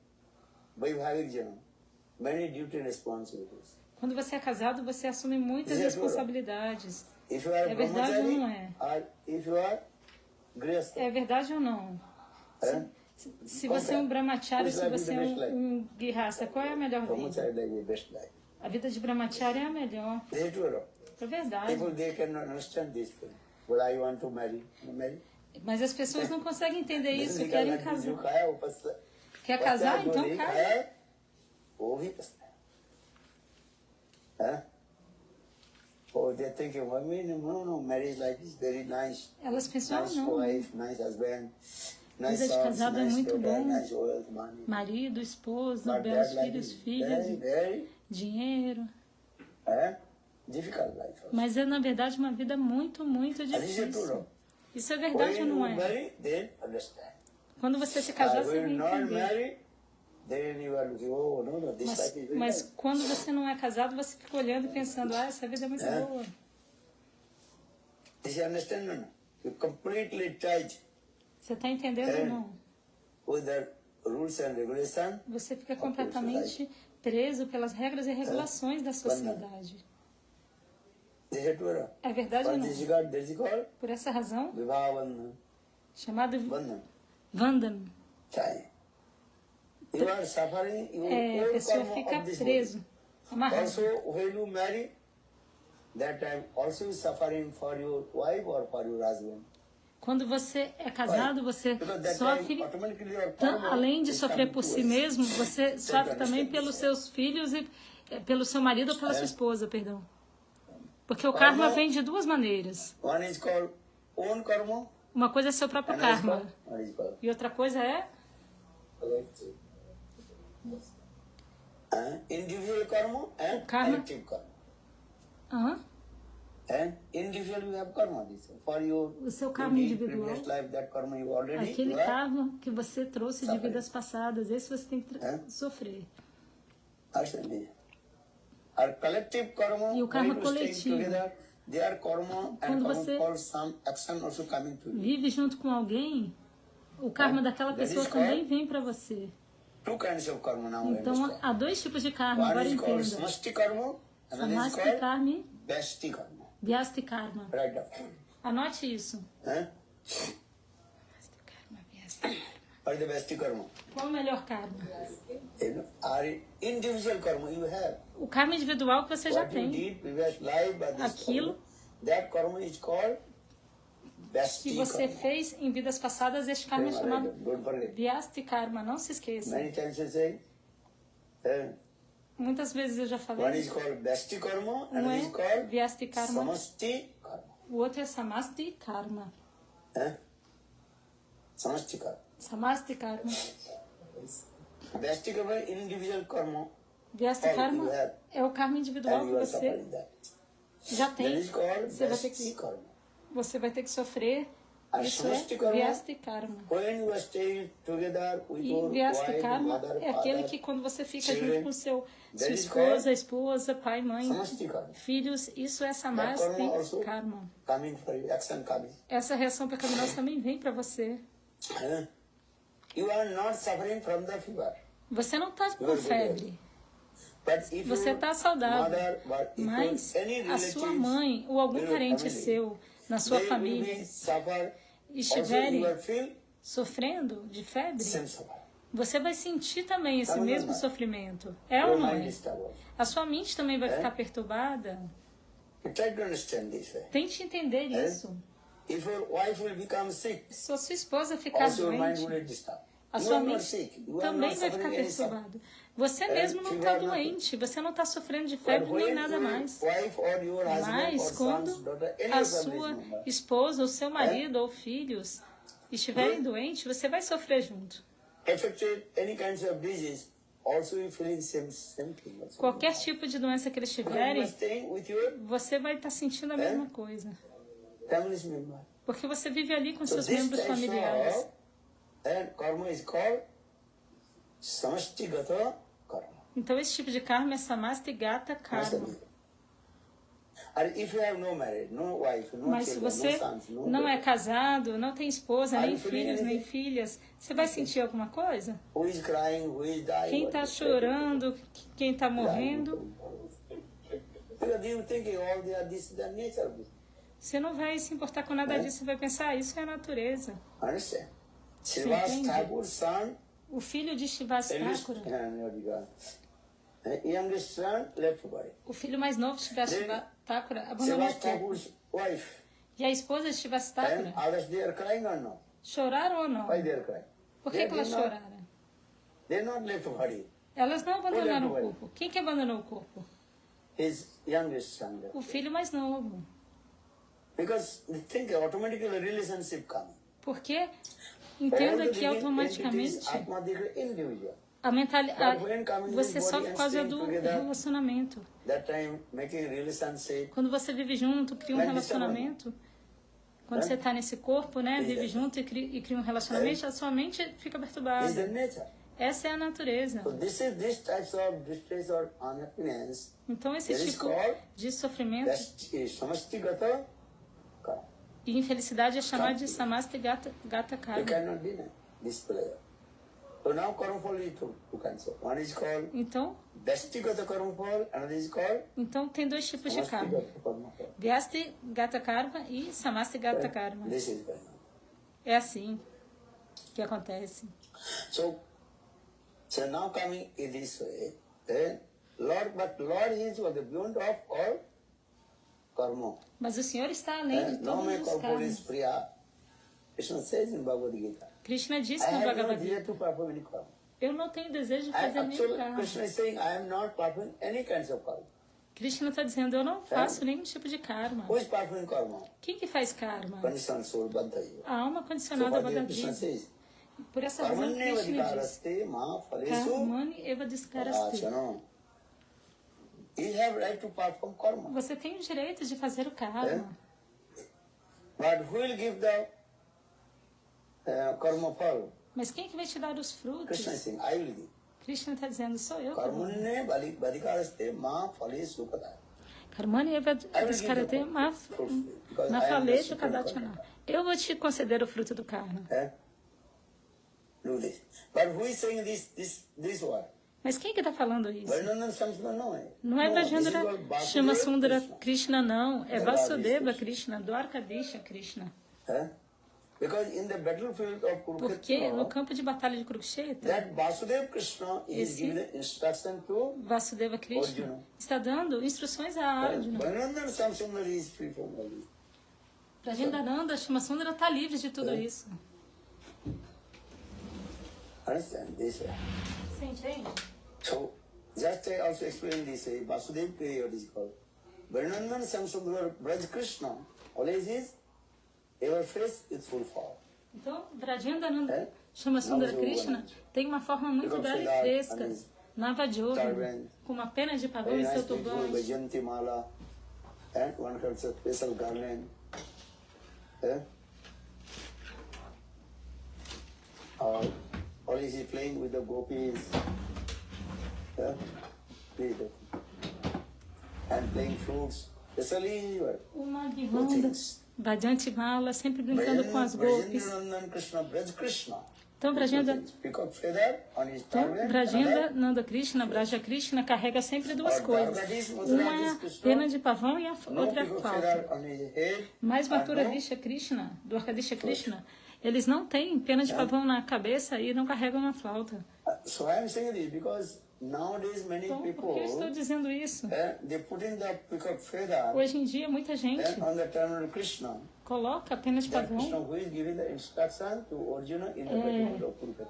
Vaivhavik Jana, many duty and responsibilities. Quando você é casado, você assume muitas responsabilidades. If you are É verdade ou não é? or if you are grihastha. É verdade ou não? Se você é um brahmachari, se você é um grihastha, qual é a melhor vida? Brahmachari life is best life. A vida de brahmachari é a melhor. Is it true or not? É verdade. People, they cannot understand this thing. But I want to marry. Marry. Mas as pessoas não conseguem entender isso, Then querem जो casar. खाया वो पछता- Quer casar? जो Então नहीं casa. खाया, वो भी पछता है। Oh, they think, no, marriage life is very nice. Elas pensam, Nice não. wife, nice husband, nice Vida de house, casado é nice muito daughter, bom. nice wealth, money. Marido, esposa, But belos that life filhos, is filhas, very dinheiro. difficult life. Mas é, na verdade, uma vida muito, muito And is it true? difícil. No? Isso é verdade ou When não you é? marry, then understand. Quando você se casar, você vai When not entender. married, then you are looking, oh, no, this life is very Mas nice. quando você não é casado, você fica olhando e pensando, essa vida é muito boa. This you understand or no? You completely tied Você está entendendo ou não? with the rules and regulations. Você fica completamente preso pelas regras e regulações da sociedade. This is true. É verdade ou But não? this is called Por essa razão, Vibhavan chamado Bandhan. Vandan, Chai. You are suffering, you a all pessoa karma fica of this preso, body. amarrado. Also, when you marry, that time also is suffering for your wife or for your husband. Quando você é casado, você Because that sofre, time automatically your então, karma além de is sofrer coming por to si us. mesmo, você sofre também understand pelos this, seus filhos e pelo seu marido ou pela sua esposa, perdão. Porque o Karma- karma vem de duas maneiras. One is called own karma, Uma coisa é seu próprio another is karma called, one is called e outra coisa é collective. Individual karma and karma- collective karma. Hã? And individual you have karma. This for your O seu karma deed, individual. previous life, that karma you already Aquele you have. karma que você trouxe de Sofrer. vidas passadas, esse você tem que É? sofrer. Understand? Our collective karma, E o karma when you stay coletivo. together, their karma and Quando karma você for some action also coming to you. Vive junto com alguém, o karma daquela That is pessoa called- também vem para você. Two kinds of karma now we Então understand. há dois tipos de karma, One agora is called entenda. samasti karma, another is Samasti called karma e besti karma. Vyasti karma. Right now. Anote isso. Huh? Vyasti karma, Vyasti karma. What is the besti karma? Qual o melhor karma? You know, our individual karma you have. O karma individual que você já What you tem. did previous life by this Aquilo karma, that karma is called Que besti você karma. fez em vidas passadas, este karma é chamado Don't forget. Vyasti karma. Não se esqueça. Many times you say, Muitas vezes eu já one falei. is called besti karma, Um another is é called Vyasti karma, samasti karma. o outro é Samasti karma. Samasti karma. Samasti karma. Besti karma is individual karma, Vyasti Oh, karma you have. é o karma individual and que you are você suffering that. já That tem. is called Você vai ter besti que, karma. você vai ter que sofrer. A Isso é Samasti karma- Vyasti karma. When you are staying together with E your Vyasti wife, karma mother, é aquele father, que quando você fica children, junto com sua that is esposa, pai, mãe, Samasti karma. filhos, isso é That Samasti karma also karma. coming for you, action coming. Essa reação pecaminosa também vem para você. You are not suffering from the fever. Você não está com febre, But if você your está saudável, mother, but if mas your any a sua relatives mãe ou algum in your parente family, seu na sua they will família be suffer, also estiverem you will feel sofrendo de febre, same suffer. você vai sentir também esse Tá bom, mesmo mãe. sofrimento. É Your ou não mind é? is stubborn. A sua mente também vai ficar perturbada. You try to understand this way. Tente entender isso. If your wife will become sick, Se a sua esposa ficar also your mind doente, will disturb. a You sua are not mente sick. You are também not vai ficar suffering any suffering. perturbada. Você mesmo não fever está nothing. doente, você não está sofrendo de But febre nem when nada your mais. wife or your husband Mas or quando sons, daughter, any a of them sua is member, esposa, ou seu marido ou filhos estiverem doentes, você vai sofrer junto. affected any kinds of disease, also you feeling same thing. Also. Qualquer tipo de doença que eles When you tiverem, are staying with your você vai estar sentindo a mesma coisa. family member. Porque você vive ali com So seus this membros type familiares. of karma is called samashtigata karma. Então esse tipo de karma é samastigata karma. And if you have no marriage, no wife, no Mas se children, você no sons, no não é daughter, casado, não tem esposa, Are nem you feeling filhos, nem anything? filhas, você vai sentir alguma coisa? who is crying, who is dying? Quem what está is chorando, quem está happening? morrendo, Because you thinking all they are this is the nature of this. você não vai se importar com nada disso, você vai pensar, isso é a natureza. Understand? Srivas entende? Thakur's son, O filho de Shivastakura, youngest son left body. o filho mais novo de Shivastakura, abandonou o Srivas corpo. Thakur's wife, E a esposa de Shivastakura, and others they are crying or no? choraram ou não? Why they are crying? Por que elas choraram? They not left body. Elas não abandonaram o Olha, corpo. Quem que abandonou o corpo? His youngest son left. O filho mais novo. Because think automatically relationship come. Porque entenda All the que living automaticamente entities, Atma, they are individual. você sofre por causa do relacionamento. That time making relationship. Quando você vive junto, cria um Mas relacionamento. Quando você está nesse corpo, né, vive junto e cria um relacionamento, a sua mente fica Is perturbada. the nature. Essa é a natureza. So this types of distress or unhappiness. Então esse That is tipo called de sofrimento that is samastigata karma. e infelicidade é chamado de samasta gata You karma. cannot deny this player. So now karma fall is two cancel. One is called Então dastigata karma fall, another is called tem dois tipos de karma. samastigata karma fall. Vyasti gata karma e samasta gata karma. This is going on. É assim que acontece. So now coming in this way, but Lord is what the beyond of all karma. Mas o Senhor está além de No todos me os corporis karmas. priya. Krishna says in Bhagavad Gita. Krishna disse I no have no Bhagavad desire Gita, to perform any karma. eu não tenho desejo de fazer nenhum Actually, karma. Krishna is saying, I am not performing any kinds of karma. Krishna está dizendo, eu não faço nenhum tipo de karma. Who is performing karma? Quem que faz karma? Conditioned soul, Baddhaya. A alma So condicionada what a Krishna Bhagavad. says, Por essa razão, Karmane Krishna diz, vadikaraste ma phalesu Karmani eva diskaraste. rachano. You have right to perform karma. Você tem o direito de fazer o karma. But who will give the karma fall? Mas quem que vai te dar os frutos? Krishna is saying, I will give. Krishna está dizendo, sou eu. que vou. Karmane vadikaraste ma phalesu kadaya. Karmani eva diskarate ma falejo kadachana. Eu vou te conceder o fruto do karma. Do this. But who is saying this word? Mas quem que está falando isso? Varnana Samsudra não é. Não é Vrajendra Shama Sundara Krishna. Krishna, não. É É Vasudeva Krishna. Krishna, Dwarkadesha Krishna. Because in the battlefield of Porque no Kurukshetra, campo de batalha de Kurukshetra, that Vasudeva Krishna is Esse- giving the instruction to Vasudeva Krishna Arjuna. está dando instruções a Arjuna. Varnana Samsudra is free from all this. Prajendananda Shama Sundara está livre de tudo isso. Understand this? Você entende? So, just I also explain this. Vasudeva Kriya, what is called. Varnana Samsudra Braj Krishna always is ever face its full form. Então, Vrajendananda É? Shama Sundara Não, Krishna Giovanni. tem uma forma muito Because bela e that fresca. is Navadyoga, turban. com uma pena de pavão Very em seu nice people, turbante. Vajanti Mala, and one has a special garland. Always he playing with the gopis. And playing flutes. Especially Uma two guirlanda, things. Bhajanti Mala, sempre brincando com as golpes. Vajanti Krishna, Braj Krishna. Então, Vrajenda, Peacock feather on his então, turban. Vrajenda Nanda Krishna, Braja Krishna, carrega sempre duas coisas. Uma é a pena de pavão e a No outra é a peacock flauta. feather on his head. Mas and Mathura no Disha Krishna, Dwarkadesha Krishna, eles não têm pena de pavão na cabeça e não carregam uma flauta. So I am saying this because nowadays many Então, por people que eu estou dizendo isso? they put in the peacock feather Hoje em dia, muita gente on the turban of Krishna. coloca a pena de That Krishna pavão, who is giving the instruction to Arjuna in the battle of Kurukshetra.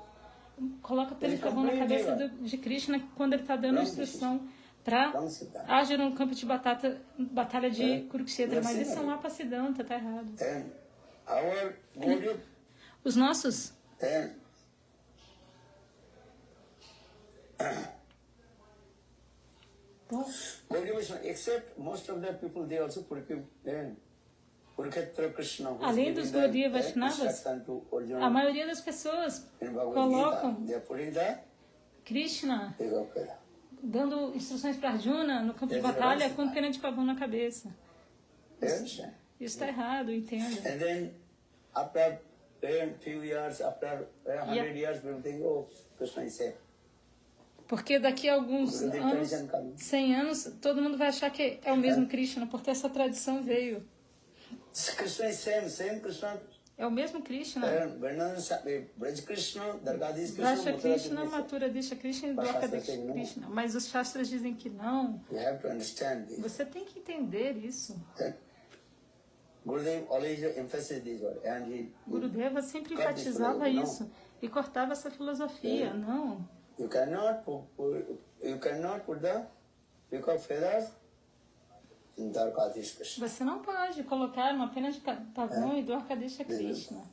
coloca a pena de pavão na cabeça de Krishna quando ele está dando instrução para Arjuna no campo de batalha de Kurukshetra. Mas isso é um Apasiddhanta, tá errado. And our Gaudiya, Os nossos Gaudiya Vaishnava, except most of the people, they also put Kurukshetra Krishna, who is Além dos giving Gaudiya the Vaishnavas, instruction to Arjuna a maioria das pessoas in Bhagavad colocam Gita, they are putting the Krishna Yoga. dando instruções para Arjuna no campo de Yes, you're batalha right. com pena de pavão na cabeça. You understand? Isso está errado, entenda. And then after a few years, after 100 years, people think, oh, Krishna is safe. Porque daqui a alguns The anos, tradition comes. 100 anos, todo mundo vai achar que é o mesmo Krishna, porque essa tradição veio. Krishna is same Krishna. É o mesmo Krishna. Braj Krishna, Dargadis Krishna, Brasha Mathura Krishna, Krishna. Mathura Disha Krishna e Mas Dwarka Shastras Disha dizem não. Krishna. Mas os Shastras dizem que não. You have to understand this. Você tem que entender isso. Gurudev always emphasized this word, and he Gurudeva sempre cut this enfatizava philosophy. No. isso e cortava essa filosofia. Não. You cannot put the peacock feathers in Dargadis Krishna. Você não pode colocar uma pena de pavão e Dwarka Disha Krishna.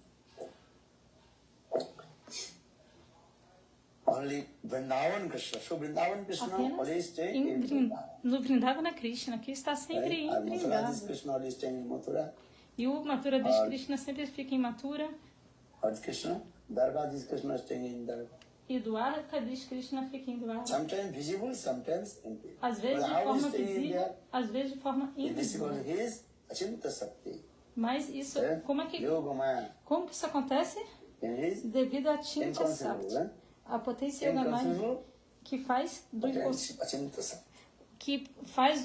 Only Vrindavan Krishna. So Vrindavan Krishna always Apenas stay in Vrindavan. no Vrindavana Krishna, que está sempre Right? em And Mathuradis Vrindavan. Krishna always stay in Mathura. E o Mathura Disha Krishna sempre fica em Mathura. Hare Krishna, Dargadis Krishna staying in Darga. E Dwarka Disha Krishna fica em Dwarka. Sometimes visible, sometimes invisible. Às vezes But de how forma is staying visível, there? às vezes de forma It is because invisível. his Achintya Sakti. Mas isso, eh? como que isso acontece? In his Devido a Chintya inconceivable, Sakti, a potência Yogamaya inconceivable que faz do inconsciente. Achintya Sakti. Que faz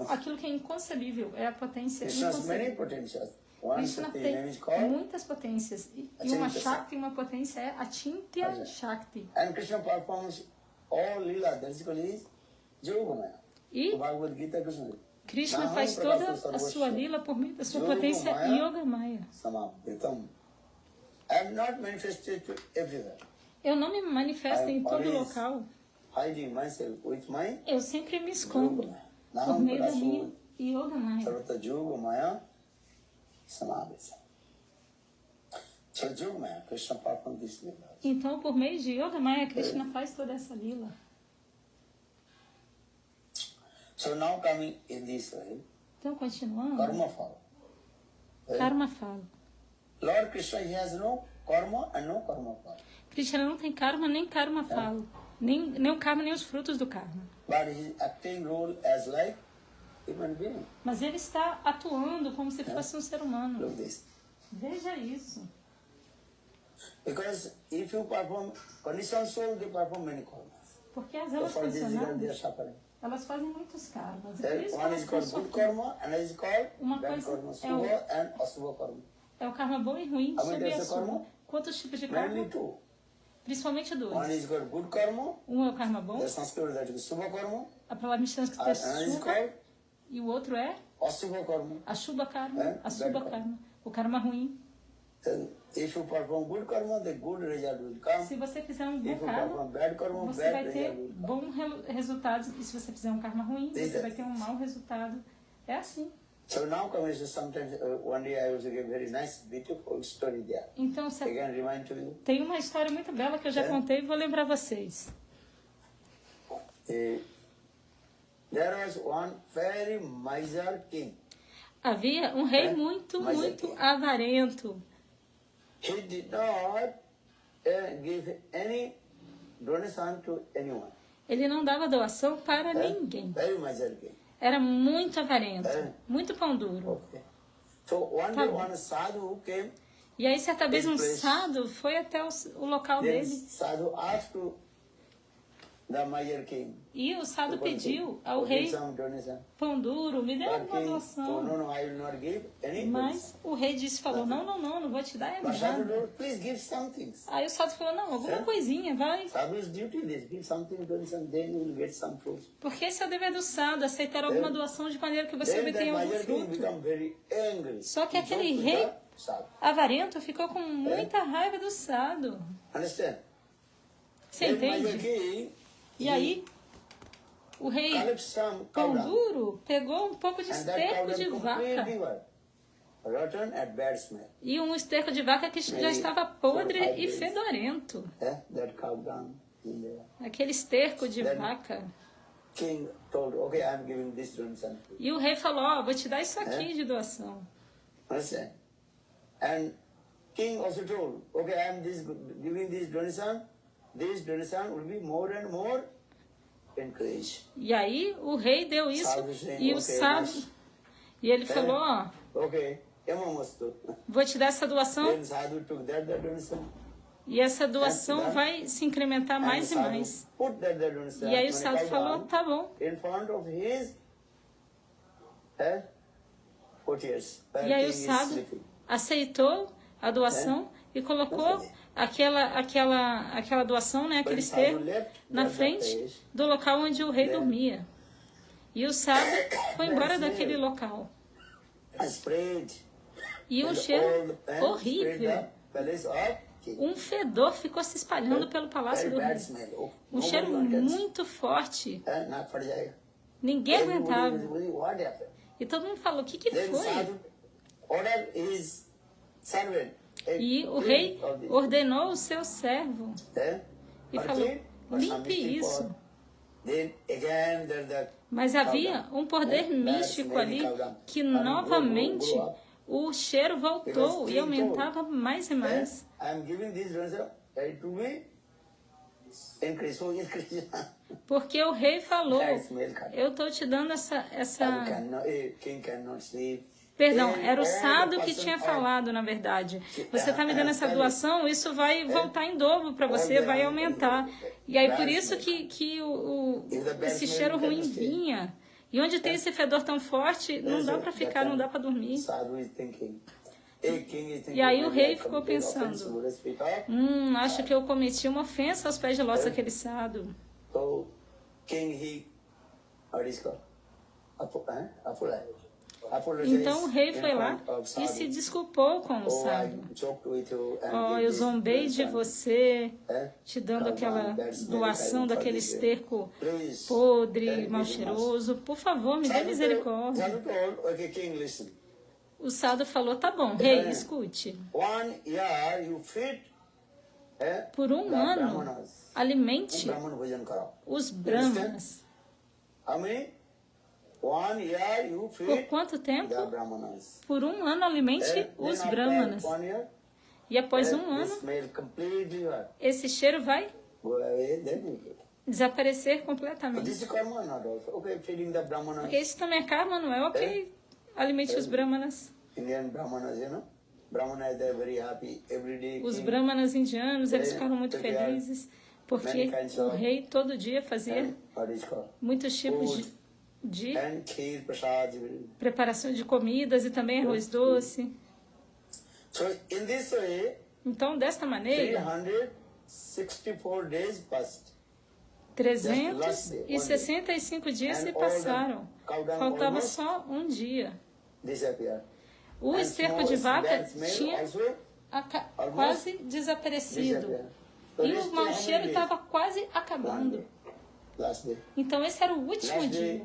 aquilo que é inconcebível, é a potência Krishna has many inconcebível. potentials. One Krishna Shakti tem name is called, muitas potências. E Achintya uma Sakti. Shakti, uma potência é a Chintya Shakti. and Krishna performs all lila. That is called his Yogamaya. E The Bhagavad Gita Krishna. Krishna Naham faz toda Prabhasa a sua Sarvasya. lila por meio da sua Yogamaya. potência Yogamaya. Samavritam. I am not manifested to everywhere. Eu não me manifesto em todo always local. Hiding myself with my Eu sempre me escondo Yogamaya. por Naham meio da Prabhasa minha Yogamaya. Sarvata Yogamaya Samavritam. So Yogamaya, Krishna performs this lila. Então, por meio de Yogamaya, Krishna faz toda essa lila. So now coming in this way, Então, continuando, karma follow. Karma fala. Lord Krishna, he has no karma and no karma follow. Krishna não tem karma, nem karma fala. Nem o karma, nem os frutos do karma. But he is acting role as like human being. Mas ele está atuando como se fosse um ser humano. Look this. Veja isso. Because if you perform conditioned soul, they perform many karmas. Porque as So elas for this reason, they are condicionadas, suffering. elas fazem muitos karmas. E por Then isso one elas is estão called good sofrendo. karma, another is called Uma bad coisa karma, é subha and asubha karma. É o karma bom e ruim, How many sub e types of asubha. karma? Quantos tipos de Mainly karma? two. Principalmente One dois. is called good karma, Um é o karma bom, the Sanskrit that is subha karma, a palavra em sânscrito and é another is Shubha, called e o outro é asubha karma. a Shubha karma, É? a Subha Bad karma, o karma ruim. Then if you perform good karma, the good result will come. Se você fizer um If bom you karma, perform bad karma, você bad vai ter result will come. bom resultado. E se você fizer um karma ruim, você vai ter um mau resultado. É assim. So now comes sometimes one day I also gave very nice, beautiful story there. Então, I can remind to you. tem uma história muito bela que eu já É? contei e vou lembrar vocês. There was one very miser king. Havia um rei É? muito, Mas muito aqui- avarento. He did not give any donation to anyone. Ele não dava doação para ninguém. Very miser king. Era muito avarento, É? muito pão duro. Okay. So one Tá day bom. one sadhu came. E aí, certa vez, um Depois- sado foi até o local Then dele. sadhu asked to the miser king. E o sado to pediu ao give rei some donation. pão duro, me dê But uma king, doação. no, I will not give any donation. Mas o rei falou, não vou te dar é But sadhu nada. told, please give something. Aí o sado falou, não, alguma É? coisinha, vai. Sadhu's duty is give something donation, then you will get some fruits. Porque esse é o dever do sado, aceitar alguma doação de maneira que você Then obtenha that algum miser king fruto. become very angry. Só que He aquele joked with rei the sadhu. avarento ficou com muita raiva do sado. Understand? Você Then miser entende? king E aí, o rei collects some pão cow dung. duro pegou um pouco de And that cow esterco dung de completely vaca. what? Rotten and bad smell. E um esterco de vaca que já estava podre e fedorento. That cow dung in there. Aquele esterco de Then- vaca. King told, okay, I'm giving this donation to you. E o rei falou, vou te dar isso aqui de doação. Understand? And king also told, okay, I am giving this donation will be more and more encouraged. E aí o rei deu isso e o sábio, e ele falou, ó, okay, vou te dar essa doação. Then sadhu took that donation. E essa doação vai se incrementar mais e mais. E aí o sábio falou, tá bom. E aí o sábio aceitou a doação e colocou aquela doação, né, aquele esterco, na frente do local onde o rei dormia. E o sábio foi embora daquele local. E um cheiro horrível, um fedor ficou se espalhando pelo palácio do rei. Um cheiro muito forte. Ninguém aguentava. E todo mundo falou, o que foi? E o rei ordenou o seu servo e falou, limpe isso. Mas havia um poder místico ali que novamente o cheiro voltou e aumentava mais e mais. Porque o rei falou, eu estou te dando essa... Perdão, era o sábio que tinha falado, na verdade. Você está me dando essa doação, isso vai voltar em dobro para você, vai aumentar. E aí por isso que esse cheiro ruim vinha. E onde tem esse fedor tão forte, não dá para ficar, não dá para dormir. E aí o rei ficou pensando, acho que eu cometi uma ofensa aos pés de lótus daquele sábio. Então o rei foi lá e se desculpou com o sábio. Oh, eu zombei de você, te dando aquela doação daquele esterco podre, mal cheiroso. Por favor, me dê misericórdia. O sábio falou, tá bom, rei, escute. Por um ano, alimente os brahmanas. Por quanto tempo? Por um ano alimente os brahmanas. E após um ano, esse cheiro vai desaparecer completamente. Porque isso também é karma, não é? Ok, alimente os brahmanas. Os brahmanas indianos, eles ficaram muito felizes, porque o rei todo dia fazia muitos tipos de preparação de comidas e também arroz doce. Então, desta maneira, 365 dias se passaram. Faltava só um dia. O esterco de vaca tinha quase desaparecido. E o mau cheiro estava quase acabando. Então esse era o último dia.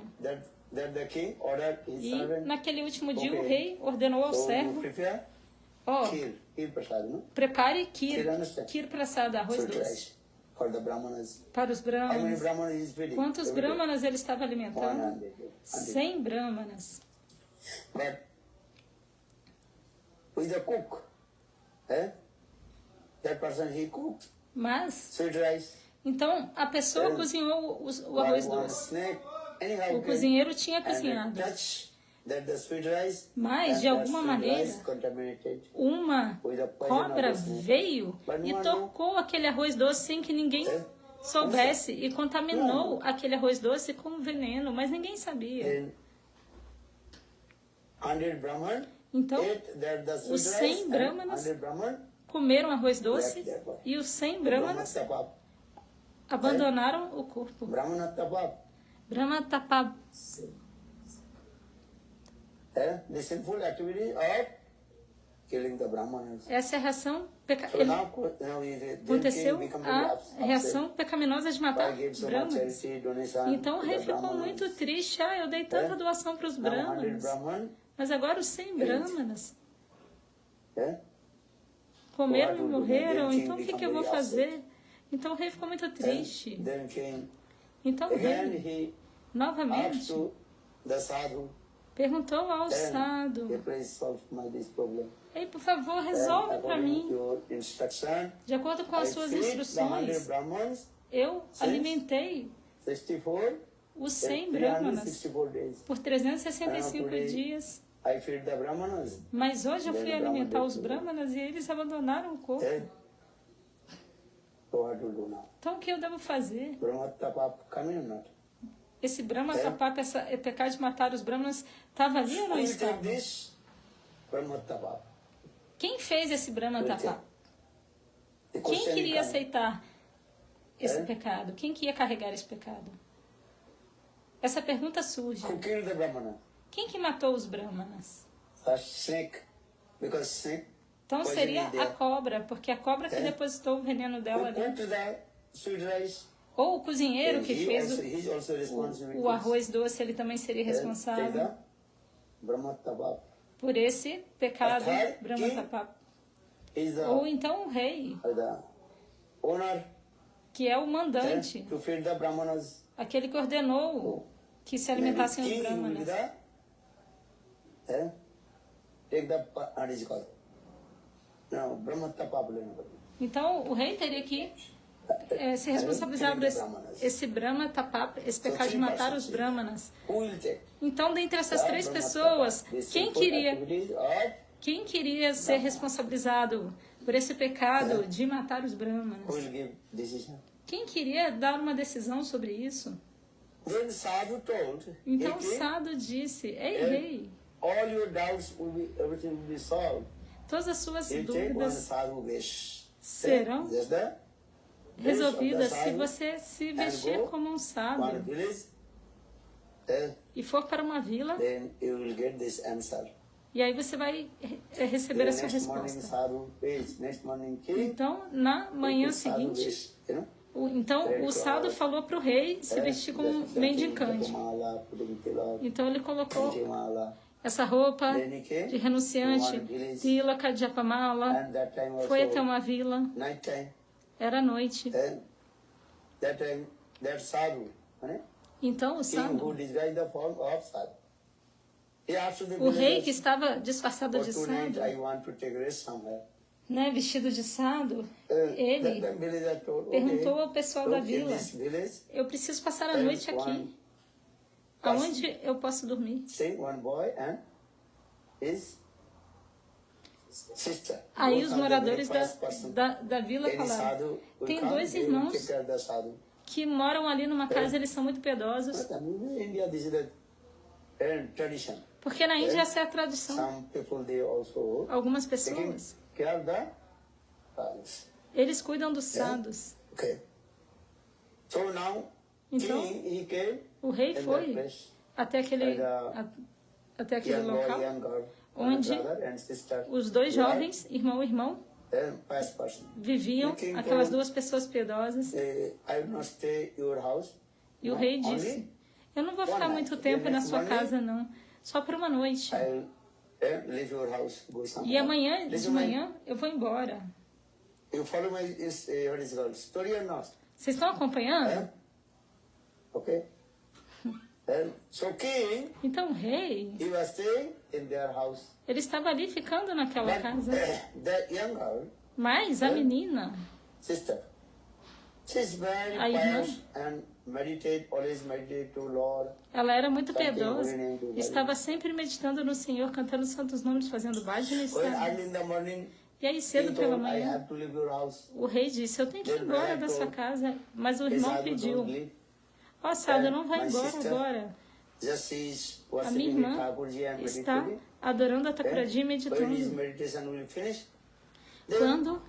E naquele último dia o rei ordenou ao servo, prepare kir prasada, arroz doce, para os brahmanas. Quantos brahmanas ele estava alimentando? 100 brahmanas. Mas então a pessoa cozinhou o arroz doce. O cozinheiro tinha cozinhado. Mas de alguma maneira uma cobra veio e tocou aquele arroz doce sem que ninguém soubesse e contaminou aquele arroz doce com veneno, mas ninguém sabia. Então os 100 brahmanas comeram arroz doce e os 100 brahmanas abandonaram o corpo. Brahma tapab. Essa é a reação aconteceu a reação pecaminosa de matar brahmanas. Então o rei ficou muito triste. Eu dei tanta doação para os brahmanas, mas agora os 100 brahmanas comeram e morreram. Então o que eu vou fazer? Então o rei ficou muito triste. Então o rei novamente perguntou ao Then, sadhu: please solve this problem. ei, por favor, resolve para mim. De acordo com as suas instruções, eu alimentei 64 os 100 brahmanas 364 days. por 365 dias. I feed the brahmanas. Mas hoje eu fui alimentar os brahmanas e eles abandonaram o corpo. So what to do now? Então o que eu devo fazer? Brahmatapap coming or not? Esse Brahma Tapapa, esse pecado de matar os brahmanas, estava ali ou não Who estava? did this? Brahmatapap. Quem fez esse Brahma Tapapa? The Quem question queria comes. aceitar esse pecado? Quem que ia carregar esse pecado? Essa pergunta surge. Who killed the brahmana? Quem que matou os brahmanas? First snake. Because snake Então poison seria is there. a cobra, porque a cobra que depositou o veneno dela Who ali. cooked the sweet rice? Ou o cozinheiro que He fez also- he's also responsible o arroz doce, ele também seria responsável Brahmatapap. por esse pecado, Até Brahma que- Tapapa. Is Ou então o rei, the owner que é o mandante, to feed the brahmanas. aquele que ordenou que se alimentassem os King will be brahmanas. take the what is it called? No, Brahmatapap. Então o rei teria que se responsabilizar por esse Brahma Tapapa, esse pecado de matar os brahmanas. Who will take? Então, dentre essas três pessoas, quem queria ser responsabilizado por esse pecado de matar os Who brahmanas? will give decision? Quem queria dar uma decisão sobre isso? Then Sadhu told, Então "Hey, king, Sadhu disse: ei, rei, all your doubts will be, everything will be solved. todas as suas You take one dúvidas sadhu vesh. serão Just the resolvidas vesh of se the você se vestir go como um one sábio village, e for para uma vila, then you will get this answer. e aí você vai receber a sua Next morning resposta. sadhu vesh, next morning king. Então, na manhã sadhu seguinte, vesh, you know? então o sadhu falou para o rei se vestir como um mendicante. Mala, putting tilak, Então ele colocou mala. essa roupa Then he came de renunciante, to one village, tilaka, japamala, and that time also foi até uma vila, night time. era noite. Then that time that sadhu, right? Então o King sadhu, who disguised the form of sadhu. He asked the o rei que villagers, estava disfarçado "For de tonight sadhu, I want to take rest somewhere." né, vestido de sadhu, ele That villager told, perguntou "Okay, ao pessoal so da in vila: this village, eu preciso passar a there noite is aqui, one aonde eu posso dormir? sing one boy and his sister. Aí Both os are the moradores very first person. da vila Any falaram: sadhu will tem come, dois they will irmãos take care of the sadhu. que moram ali numa casa, eles são muito piedosos, But in India, this is the tradition. porque na Índia essa é a tradição. Some people, they also Algumas taking pessoas, care of the sadhus. eles cuidam dos sadhus. Okay. So now, Então, king, he came o rei in that foi place. até aquele Young boy, local young girl, onde brother and sister. os dois jovens, irmão e irmão, Then first person. viviam, The king aquelas told, duas pessoas piedosas, I will not stay your house. e o No, rei only disse: eu não vou ficar one muito night. tempo The na next sua morning, casa, não. Só por uma noite. I will leave your house, go somewhere. E amanhã, de Listen, manhã, eu vou embora. you follow my what is it called, story or not? Vocês estão acompanhando? Okay. And so king, Então o rei, he was staying in their house. ele estava ali ficando naquela But casa. that young girl, Mas a menina, sister, she's very a irmã, pious and always meditate to Lord. ela era muito piedosa, estava sempre meditando no Senhor, cantando os santos nomes, fazendo bhajana. When early in the morning, E aí, cedo he pela told, I manhã, have to leave your house. o rei disse: eu tenho que ir embora da sua casa. Mas o His irmão sadhu pediu: don't leave. ó, sadhu, não vai My embora sister, agora. Just she's A minha worshiping irmã Thakurji and está meditating. adorando a Thakurji e When his meditando. meditation will finish, then Quando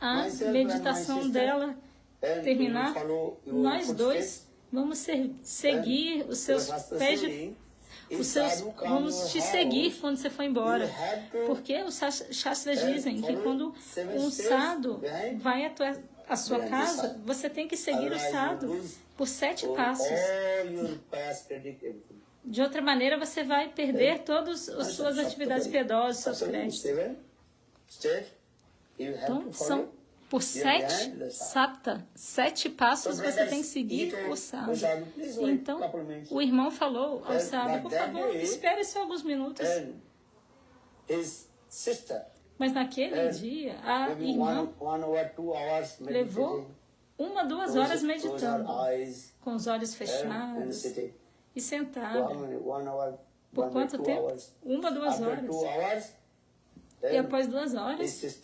a myself and meditação my sister, dela and terminar, we will follow your nós footsteps. dois vamos seguir os seus pés de vamos te seguir quando você for embora. Porque os Shastras dizem que quando um sadhu vai à sua casa, você tem que seguir o sadhu por 7 passos. De outra maneira, você vai perder todas as suas atividades piedosas, seus créditos. Então, Por 7 sapta, 7 passos você tem que seguir o sábado. Então, o irmão falou ao sábado, por favor, espere só alguns minutos. Mas naquele dia, a irmã levou 1 a 2 horas meditando, com os olhos fechados e sentada. Por quanto tempo? 1 a 2 horas. E após 2 horas,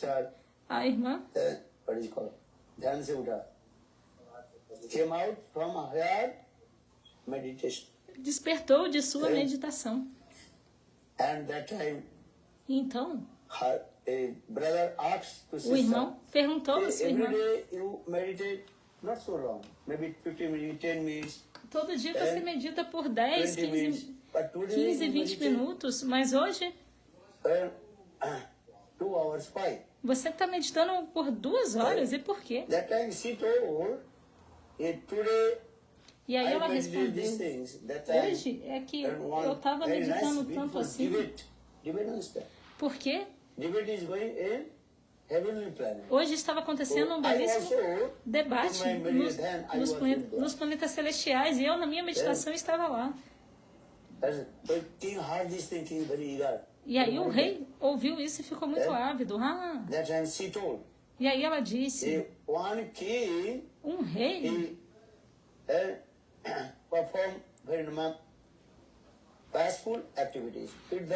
a irmã despertou de sua meditação. Então, o irmão perguntou a sua irmã: todo dia você medita por 10, 15, 20 minutos, mas hoje você está meditando por 2 horas, e por quê? E aí ela respondeu: hoje é que eu estava meditando tanto assim, porque hoje estava acontecendo um belíssimo debate nos planetas celestiais, e eu, na minha meditação, estava lá. E aí o rei ouviu isso e ficou muito ávido. E aí ela disse: um rei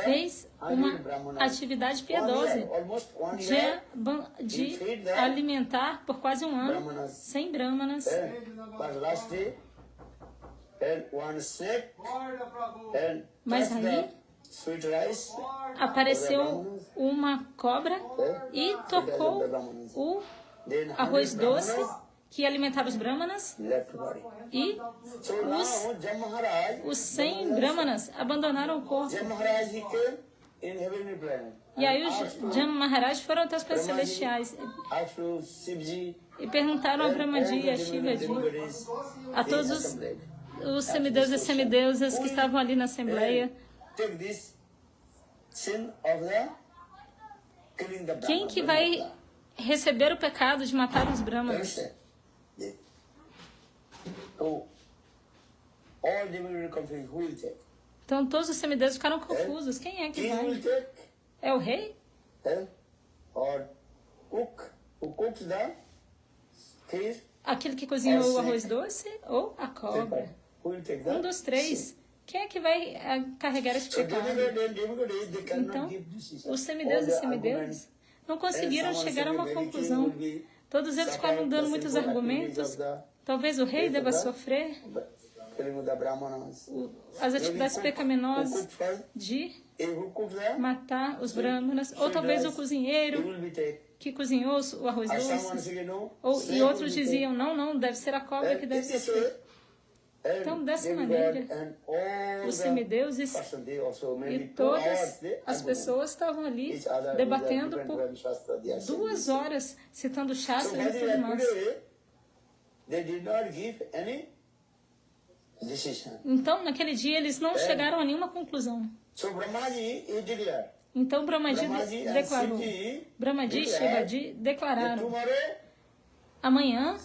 fez uma atividade piedosa de alimentar por quase 1 ano 100 brahmanas. Mas aí apareceu uma cobra e tocou o arroz doce que alimentava os brahmanas, e os 100 brahmanas abandonaram o corpo. E aí os Jama Maharaj foram até os planetas celestiais e perguntaram a Brahmaji e a Shivaji, a todos os semideuses e semideusas que estavam ali na assembleia, quem que vai receber o pecado de matar os brahmanas? Então todos os semideuses ficaram confusos. Quem é que vai? É o rei? Aquele que cozinhou o arroz doce? Ou a cobra? Um dos 3. Quem é que vai carregar esse pecado? Então, os semideuses e semideuses não conseguiram chegar a uma conclusão. Todos eles ficaram dando muitos argumentos. Talvez o rei deva sofrer as atividades pecaminosas de matar os brahmanas, ou talvez o cozinheiro que cozinhou o arroz doce, e outros diziam: não, deve ser a cobra que deve sofrer. Então, dessa maneira, os semideuses e todas as pessoas estavam ali debatendo por 2 horas, citando Shastra e tudo mais. Então, naquele dia, eles não chegaram a nenhuma conclusão. Então, Brahmaji declarou, Brahmaji e Shivaji declararam: amanhã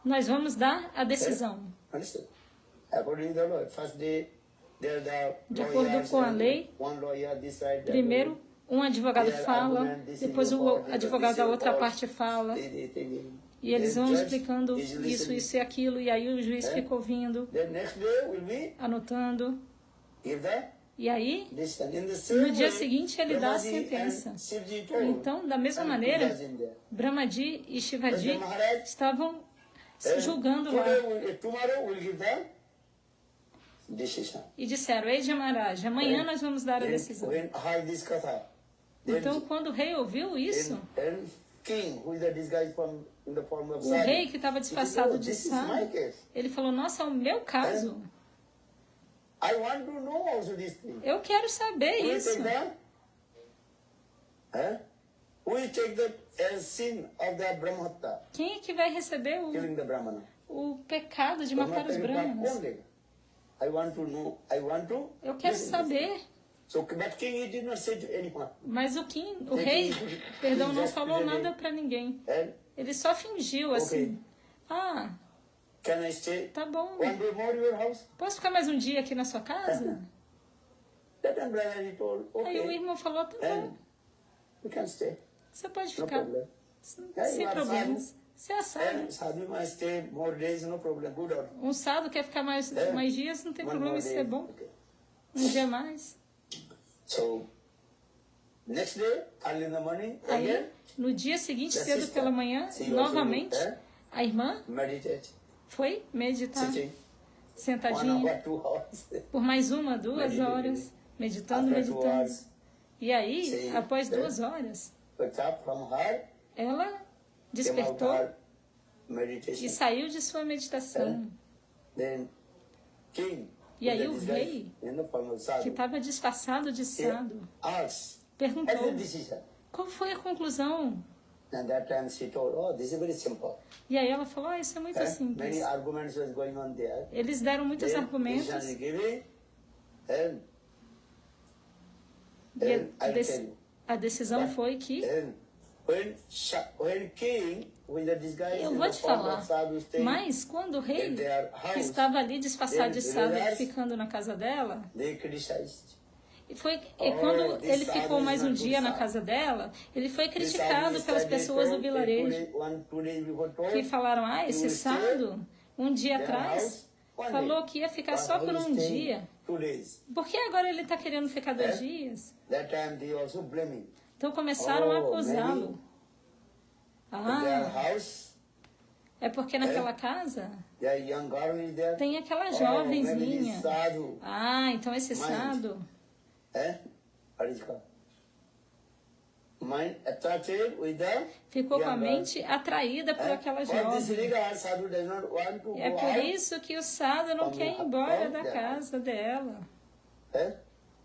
nós vamos dar a decisão. De acordo com a lei, primeiro um advogado fala, depois o advogado da outra parte fala, e eles vão explicando isso e aquilo, e aí o juiz fica ouvindo, anotando, e aí no dia seguinte ele dá a sentença. Então, da mesma maneira, Brahmaji e Shivaji estavam julgando lá e disseram: Ei Jamaraj, amanhã nós vamos dar a decisão. Então, quando o rei ouviu isso, o rei, que estava disfarçado de sábio, ele falou: nossa, é o meu caso. Eu quero saber isso. Quem é que vai receber o pecado de matar os brahmanas? Eu quero saber. So, but king, he did not say to anyone. Mas o rei, perdão, não falou nada para ninguém. And, Ele só fingiu assim. Ah, can I stay tá bom. one day more in your house? Posso ficar mais um dia aqui na sua casa? That time brother, he told, Aí o okay, irmão falou, tá bom. and we can stay. Você pode No ficar. problem. Sem problemas. Você é sábio. And sadhu must stay more days, no problem. Good or Um sábado quer ficar mais dias, não tem one problema, more isso day. é bom. Okay. Um dia mais. So, next day, early in the morning, Aí, again, no dia seguinte, the cedo sister, pela manhã, she also, novamente, a irmã meditate, foi meditar, sitting 1 sentadinha, hour, 2 hours. por mais 1, 2 Meditating. horas, meditando, After 2 meditando. hours, E aí, Sim. após 2 horas, wake up from her, ela came out despertou her meditation. e saiu de sua meditação. Then, king, E aí with the o disguise, rei, in the form of que sadhu, estava disfarçado de he sábio, asked, perguntou, what's the decision? qual foi a conclusão? And that time she told, oh, this is very simple. E aí ela falou, isso é muito Many simples. arguments was going on there. Eles deram muitos Then argumentos decision is given, and e I'll tell you. a decisão foi que, And when king with the disguise eu in vou the te form falar, of sadhu staying, mas quando o rei, in their que house, estava ali disfarçado de then sábio, realized ficando na casa dela, they criticized. e Oh, quando this ele sadhu ficou is mais um not good dia na sadhu. casa dela, ele foi This criticado sadhu pelas is pessoas do told, vilarejo, 2 days before told, que falaram, he esse will stay sábado, um dia their atrás, house one falou day. que ia ficar But só he por is um staying dia. 2 days. Por que agora ele está querendo ficar 2 É? dias? That time they also blaming. Então começaram a Oh, acusá-lo. In their Ah, house, é porque naquela casa their young girl is there. tem aquela Oh, maybe jovenzinha. this sadhu. Ah, então esse Mind. sábado What is it called? Mind attracted with the ficou com a young girl. mente atraída por aquela For this jovem. regard, sadhu does not want to É go por out. isso que o sábado não quer ir embora da From casa dela.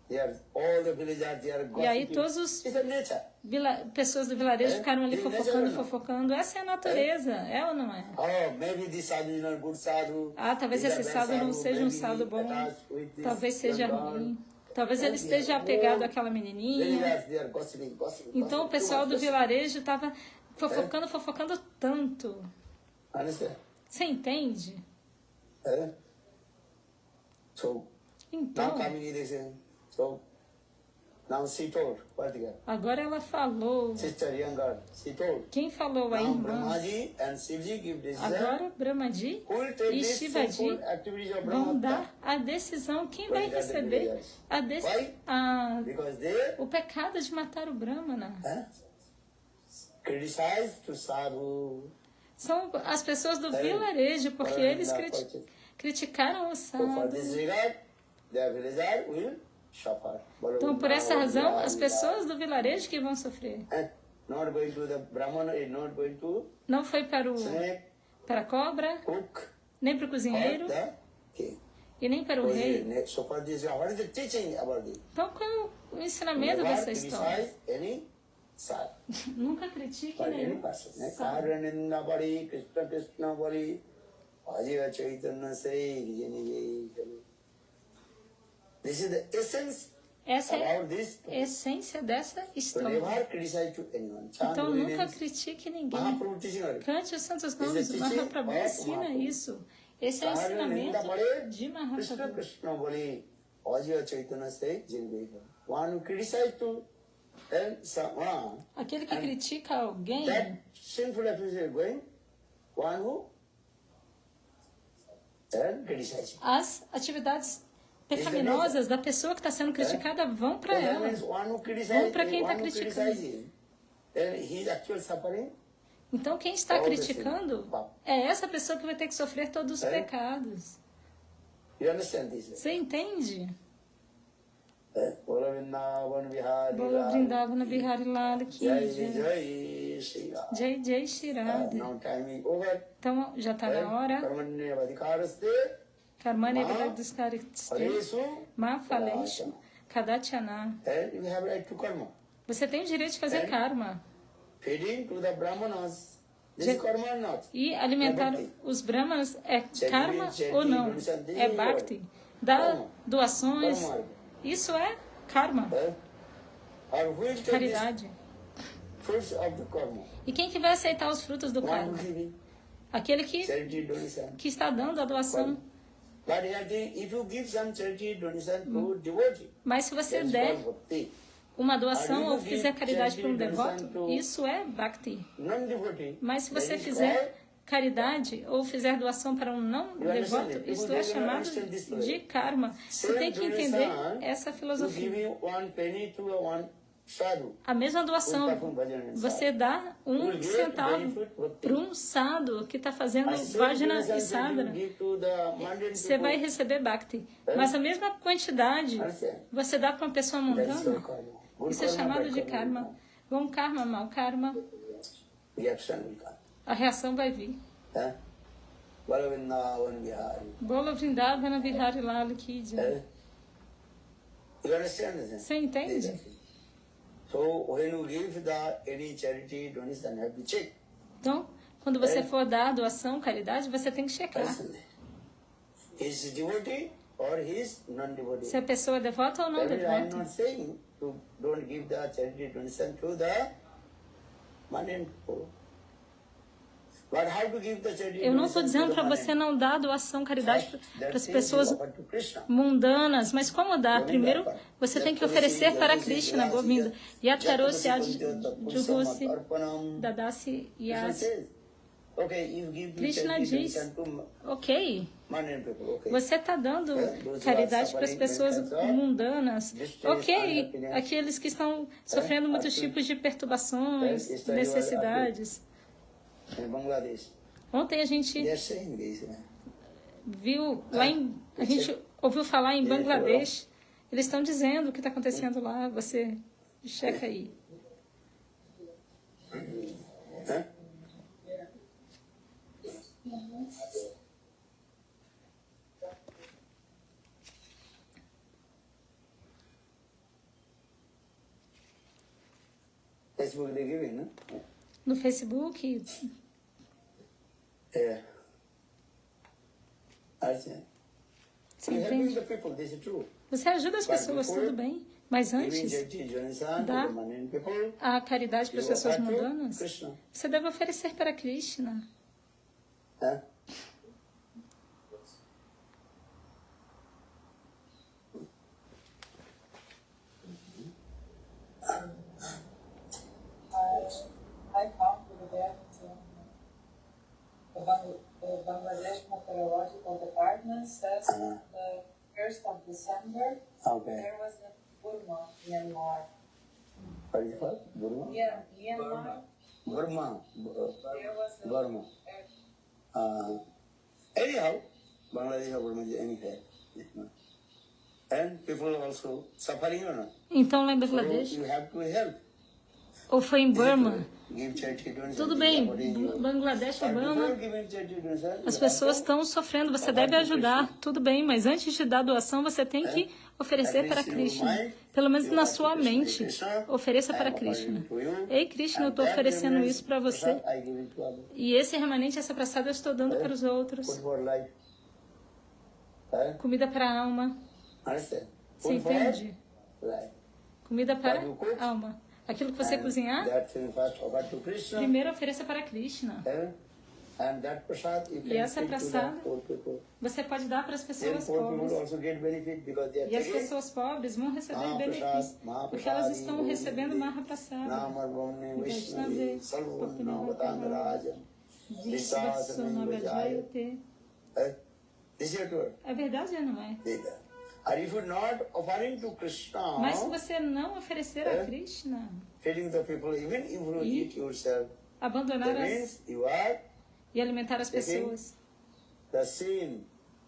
They are all the villagers, they are E aí gossiping. todos os It's a nature. pessoas do vilarejo ficaram ali Ele fofocando, não. fofocando. Essa é a natureza, é ou não é? Oh, maybe this sadhu is not good sadhu. Ah, talvez This is esse a bad sábado não seja um maybe sábado bom. attached with this Talvez seja young girl. ruim. Talvez ele esteja apegado àquela menininha. Villagers, they are gossiping. Então o pessoal do vilarejo estava fofocando tanto. Understand? Você entende? So, now Então, coming in this, so, now she told, what again? agora ela falou. Sister younger, she told. Quem falou? A Now irmã. Brahmaji and Shivji give decision. Agora Brahmaji Who will take e this Shivaji sinful activities of vão Brahmata? dar a decisão. Quem vai Quem vai receber Why? Because they o pecado de matar o Brahmana? criticize to sadhu. São as pessoas do vilarejo, porque eles criticaram o So for sábado. this regard, the villager will suffer. Então, por essa razão, as pessoas do vilarejo que vão sofrer. Not going to the Brahmana is not going to Não foi para a cobra, cook nem para o or cozinheiro the king. e nem para o rei. So for this, what is the teaching about this? Então, qual o ensinamento Never dessa história? criticize any sadhu. Nunca critique For any nenhum person. sábado. Karyaninda Bari, Krishna Krishna Bari, Ajiva Chaitanya Say, This is the essence Essa é about this. a essência dessa So história. never criticize to anyone. Então, Chant nunca holiness. critique ninguém. Mahaprabhu teaching her. Cante os santos Is the nomes. teaching Mahaprabhu of ensina Mahaprabhu. isso. Esse é o Karyaninda ensinamento Bari, de Krishna Mahaprabhu. Krishna Bari, Ajiva Chaitanya Say, Jinvega. One who criticize to someone, Aquele que critica alguém, that sinful activity is going, one who criticize. as atividades pecaminosas da pessoa que está sendo criticada vão para So that ela. means one who criticizes, Vão para quem está one who criticando. criticizes, then he is actually suffering. Então, quem está criticando é essa pessoa que vai ter que sofrer todos os pecados. You understand this? Você entende? Bola Vrindavan Bihari Bola Lal. Vrindavana Bihari Lal ki Jai jai. Jai Shri Ram. Jai Jai Shri Radhe. Now time is over. Então, já está na hora. Karmanya Vadikaraste. Karmane Vidaduskariste. Haresu. Ma Faleshu. Kadachana. And you have right to karma. Você tem o direito de fazer karma. Feeding to the Brahmanas. This is karma or not? E alimentar os brahmanas é karma ou não? É bhakti. Dar doações. Isso é Karma, Or who will take these caridade. fruits of the karma? E quem que vai aceitar os frutos do One karma? who is giving Aquele que charity donation. está dando a doação. But if you give some charity donation to devotee, Mas se você that is der called bhakti. uma doação ou fizer caridade para um devoto, isso é bhakti. Non-devotee, Mas se você that is fizer called caridade ou fizer doação para um não devoto, isso é chamado de karma. Você tem que entender essa to filosofia. give you one penny to a one sadhu. A mesma doação, você dá um centavo para um sadhu que está fazendo vajna e sadhana, você vai receber bhakti. Mas a mesma quantidade você dá para uma pessoa mundana, isso é chamado de karma. Bom karma, mau karma, Reaction will come. a reação vai vir. Bala Vrindavan Vihari. Bola Vrindavana Vihari Lal Ki Jai. You understand this? Você entende? So when you give any charity donation, have to check. Então, quando você for dar doação, caridade, você tem que checar Personally. Is devotee or his non-devotee? se a pessoa é devota ou não I am devota. not saying to don't give the charity donation to the mundane people. But how to give the charity Eu não estou donation dizendo to the para você mundane? não dar doação, caridade para as That pessoas thing you offer to Krishna. mundanas, mas como dar? Primeiro, você tem que oferecer para Krishna, Govinda. Yatarosi Adjuhosi Dadasi Krishna Yad. says, okay, you give the Krishna charity diz, donation to ok, mundane people. Okay. você está dando caridade para as pessoas mundanas. Ok, aqueles que estão sofrendo muitos tipos de perturbações, necessidades. In Bangladesh, Ontem a gente they are saying this. viu lá a gente ouviu falar em Bangladesh, eles estão dizendo o que está acontecendo lá, você checa aí. Huh? Facebook they're giving, no? No Facebook, Yeah. I see. você You're helping entende? the people, this is true. Você ajuda as pessoas, tudo bem, mas Giving antes charity donation to dá the mundane people, a caridade para as you pessoas offer to mundanas, Krishna. você deve oferecer para Krishna. Huh? I found that the Bangladesh Meteorological Department says the 1st of December Okay. there was a Burma, Myanmar. What is it called? Burma? Yeah, Myanmar. Burma. There was a Burma. Anyhow, Bangladesh or Burma is anywhere. And people also suffering or not. Então lá em So Bangladesh, you have to help. ou foi em Burma, Give charity donation. tudo bem, Bangladesh ou But Burma, before giving charity donation, as you pessoas have estão sofrendo, você deve ajudar, tudo bem, mas antes de dar doação, você tem que oferecer para Krishna. Pelo menos na sua mente, ofereça para Krishna. Ei, Krishna, eu estou oferecendo isso para você. I give it to others. E esse remanente, essa praçada, eu estou dando para os outros. Food for life. Huh? Comida para a alma. Understand? Você Food for entende? life. Comida para a alma. Aquilo que você cozinhar, That thing first offer to Krishna. primeiro ofereça para Krishna. And that prasad you E can essa take to the praçada poor people. você pode dar para as Then pessoas poor people pobres. also get benefit because they are E as taking pessoas pobres vão receber Mahaprasad, benefício, porque elas estão Mahaprasad, recebendo Mahaprasada. Namarvamne Vaishnave, Vishnu Salvuna Vatangaraja. Visvasonavajayate. This is your word. É verdade ou não é? And if you're not offering to Krishna, Mas se você não oferecer a Krishna, feeding the people, even if you E eat yourself, abandonar that means you are e alimentar as pessoas, the sin.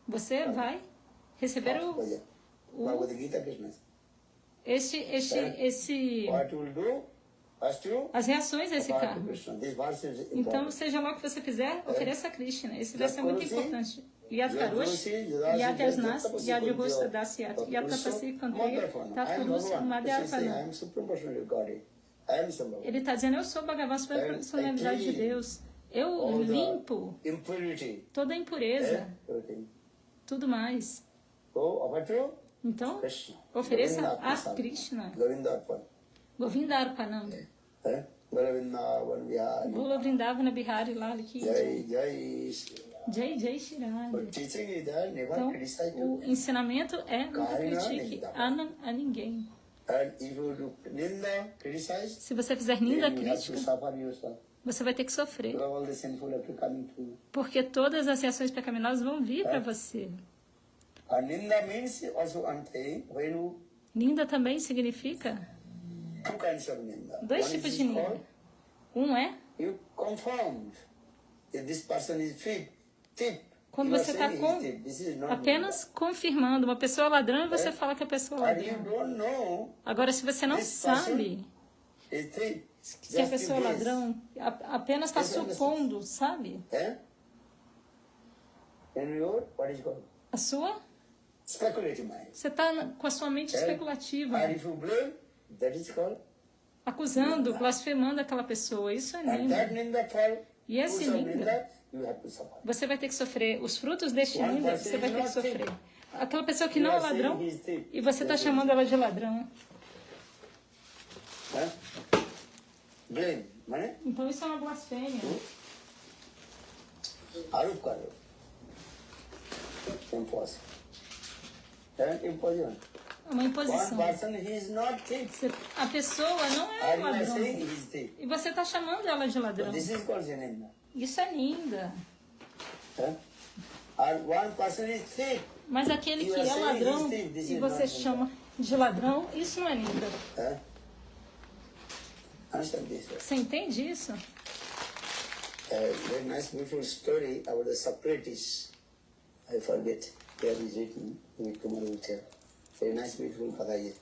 você vai receber Bhagavad Gita Krishna. esse What you will do? First you as reações desse offer to karma. Krishna. This verse is Então, important. seja lá o que você fizer, ofereça a Krishna. Esse vai ser muito importante. Yad Yad Karosh, Karosh, Yad Yasnas, Yad Yad Yugos, Yugosta Dasyat, Yad Tapasi Kandeya, Wonderful. Tat I am Kurus, Bhagavan. Madhyar Krishna says, I Pada. am supreme personality of Godhead. I am Sambhava. Ele está dizendo, eu sou Bhagavan, sou a personalidade de Deus. Eu All the limpo impurity. toda a impureza, Everything. tudo mais. So, offer to Então, Krishna. ofereça Govinda a Arpan. Krishna. Govinda Arpan. Govinda Arpanam. Govinda Vihari. Gula Vrindavana Bihari Lal Ki Jai Jai Shri Ram. Jai Jai Shri Radhe. But teaching is that never Então, criticize o you. ensinamento é nunca Karna critique Nindam. a ninguém. And if you do Ninda, criticize, Se você fizer then ninda you have to crítica, suffer yourself. você vai ter que sofrer. Because all the sinful have to come to you. Porque todas as reações pecaminosas vão vir para você. And Ninda means also unpaying when you Ninda também significa two kinds of Ninda. dois One tipos is de ninda. called Um é you confirmed that this person is thief. quando You are você está saying he's thief. This is not apenas confirmando uma pessoa ladrão e você fala que a pessoa é Ninda. And you ladrão. don't know Agora, se você não this person sabe is thief. que a Just pessoa é in case. ladrão, apenas está Yes, I understand. supondo, sabe? In your, what is called? A sua, Speculative mind. você está com a sua mente especulativa, And if you blame, that is called. acusando, blasfemando aquela pessoa. Isso é And that ninda. Ninda fall, E esse fruits of ninda, Ninda, you have to suffer. você vai ter que sofrer. Os frutos deste One ninda, person você vai is ter que not sofrer. thief. Aquela pessoa que You não é are saying ladrão he's thief. e você está Yes, chamando ela de ladrão. Blame. Mane? Então isso é uma blasfêmia. Arup karo. Impossible. Impossible. É uma One imposição. person, he is not thief. A pessoa não é And you are saying ladrão. he is thief. E você está chamando ela de ladrão. This is called Ninda. Isso é ninda. And one person is thief. Mas aquele que é ladrão e você chama de ladrão, isso não é ninda. Understand this? Você entende isso? Very nice, beautiful story about the Socrates. I forget where is written. Tomorrow will tell. Very nice, beautiful Bhagavad.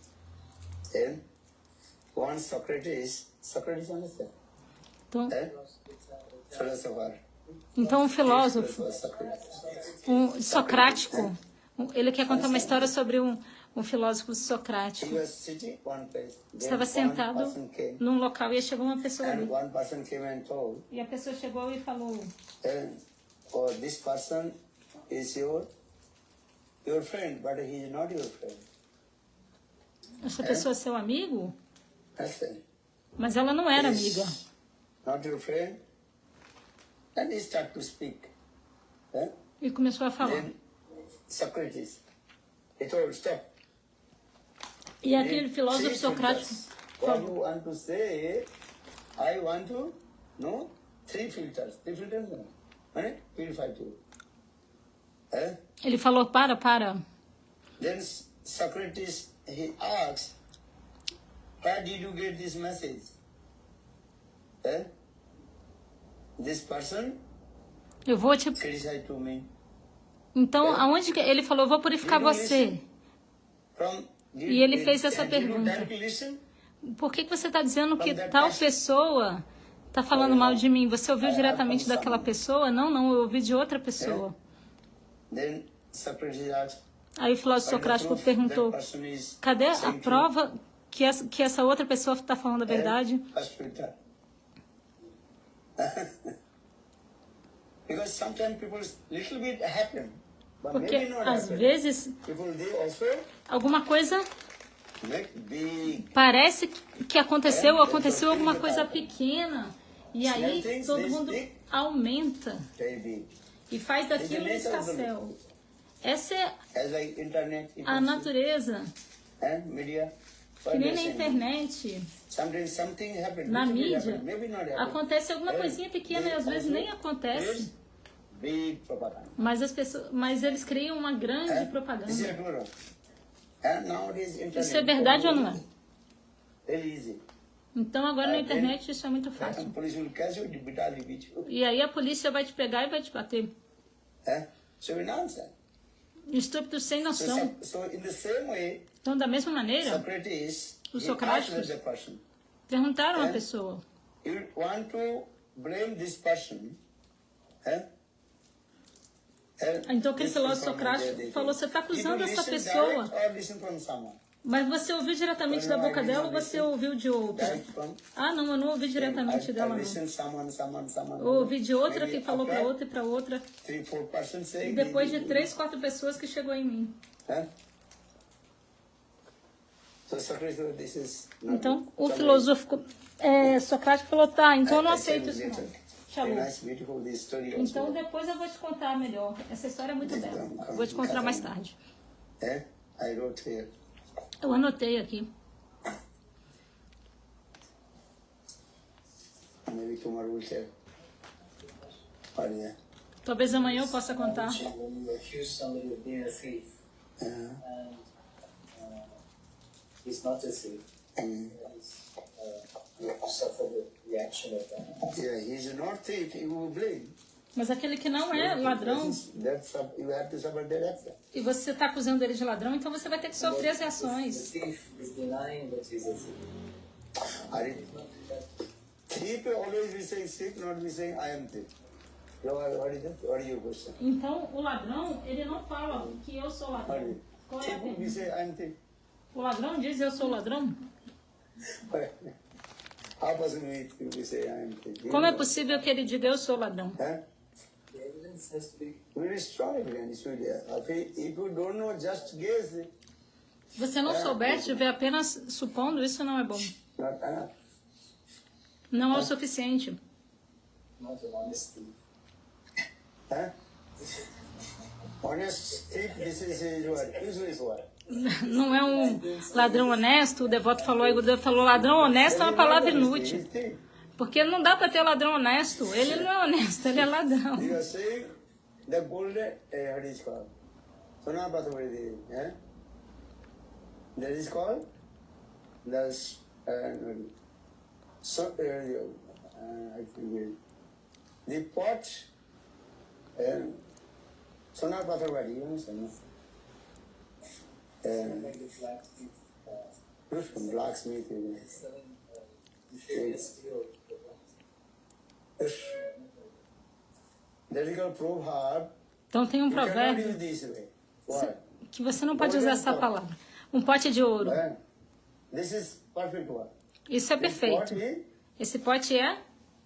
Then, one Socrates understand? Então, Philosopher. então um filósofo, Was Socrates. um socrático, ele quer contar uma história sobre um filósofo He socrático. was sitting one place. Then Estava one sentado person came. num local e chegou uma pessoa ali. And one person came and told, E a pessoa chegou e falou: oh, this person is your friend, but he is not your friend. essa pessoa é seu amigo? Understand? Mas ela não era Is amiga. Not your friend. And he started to speak. E começou a falar. Then Socrates, he told, stop. E aquele filósofo Three socrático filters. What you falou: want to say, I want to know three filters. Three filters, no. Purify you. ele falou, para. Then Socrates, he asked, where did you get this message? This person Eu vou te... criticized to me. Então, aonde que... Ele falou, eu vou purificar você. E ele fez essa pergunta. Por que você está dizendo que tal pessoa está falando mal de mim? Você ouviu diretamente daquela pessoa? Não, eu ouvi de outra pessoa. Aí o filósofo socrático perguntou, cadê a prova que essa outra pessoa está falando a verdade? Porque às vezes alguma coisa parece que aconteceu alguma coisa pequena e aí todo mundo aumenta e faz daquilo um escarcéu. Essa é a natureza. Que nem na internet, na mídia, acontece alguma coisinha pequena e às vezes nem acontece. Mas eles criam uma grande propaganda. Isso é verdade ou não é? Então agora na internet isso é muito fácil. E aí a polícia vai te pegar e vai te bater. Estúpido sem noção. Então da mesma maneira, os socráticos perguntaram à pessoa: então aquele filósofo socrático falou, você está acusando essa pessoa, mas você ouviu diretamente da boca dela ou você ouviu de outra? Ah, não, eu não ouvi diretamente dela, não. Eu ouvi de outra que falou para outra e para outra. E depois de 3, 4 pessoas que chegou em mim. So Socrates said, this is not Então, good. o Somebody- filósofo Socrático falou, tá, então eu não I tell aceito you isso later. não. Very Shalom. nice, beautiful, this story also. Então, depois eu vou te contar melhor. Essa história é muito bela. Vou te contar mais tarde. Eh? I wrote here. Eu anotei aqui. Maybe tomorrow we'll tell. Or, yeah. Talvez amanhã eu possa contar. When you accuse somebody of being a thief, and he's not a thief, you have to suffer the reaction of that. Yeah, he's not thief, you will blame. Mas aquele que não é ladrão, You have to suffer that action. e você está acusando ele de ladrão, então você vai ter que sofrer as The reações. thief is denying that he's a thief. Are you- Thief always be saying thief, not be saying I am thief. What is that? What is your question? Então, o ladrão, ele não fala que eu sou What ladrão. is Qual é a thief? We pergunta? say I am thief. O ladrão diz eu sou ladrão? How possible we say I am thief? Como é possível que ele diga eu sou ladrão? Huh? The evidence has to be Very strong evidence. If you don't know, just guess. Se você não souber, estiver apenas supondo, isso não é bom. Not enough. Não é o suficiente. not an honest thief. Huh? Honest thief, this is his word. Useless word. Não é um ladrão honesto. O devoto falou ladrão honesto é uma palavra inútil. He's thief. Porque não dá para ter ladrão honesto. Ele não é honesto, ele é ladrão. You are saying the golden, what is called? Sonapatavadi, eh? That is called the, I forget. The pot, Sonapatavadi, you understand? Like the blacksmith, Blacksmith, selling inferior steel. that is called proverb. Então tem um You cannot provérbio use this way. Why? que você não pode usar essa palavra. Um pote de ouro. Eh? This is perfect one. Isso é This perfeito. pot is Esse pote é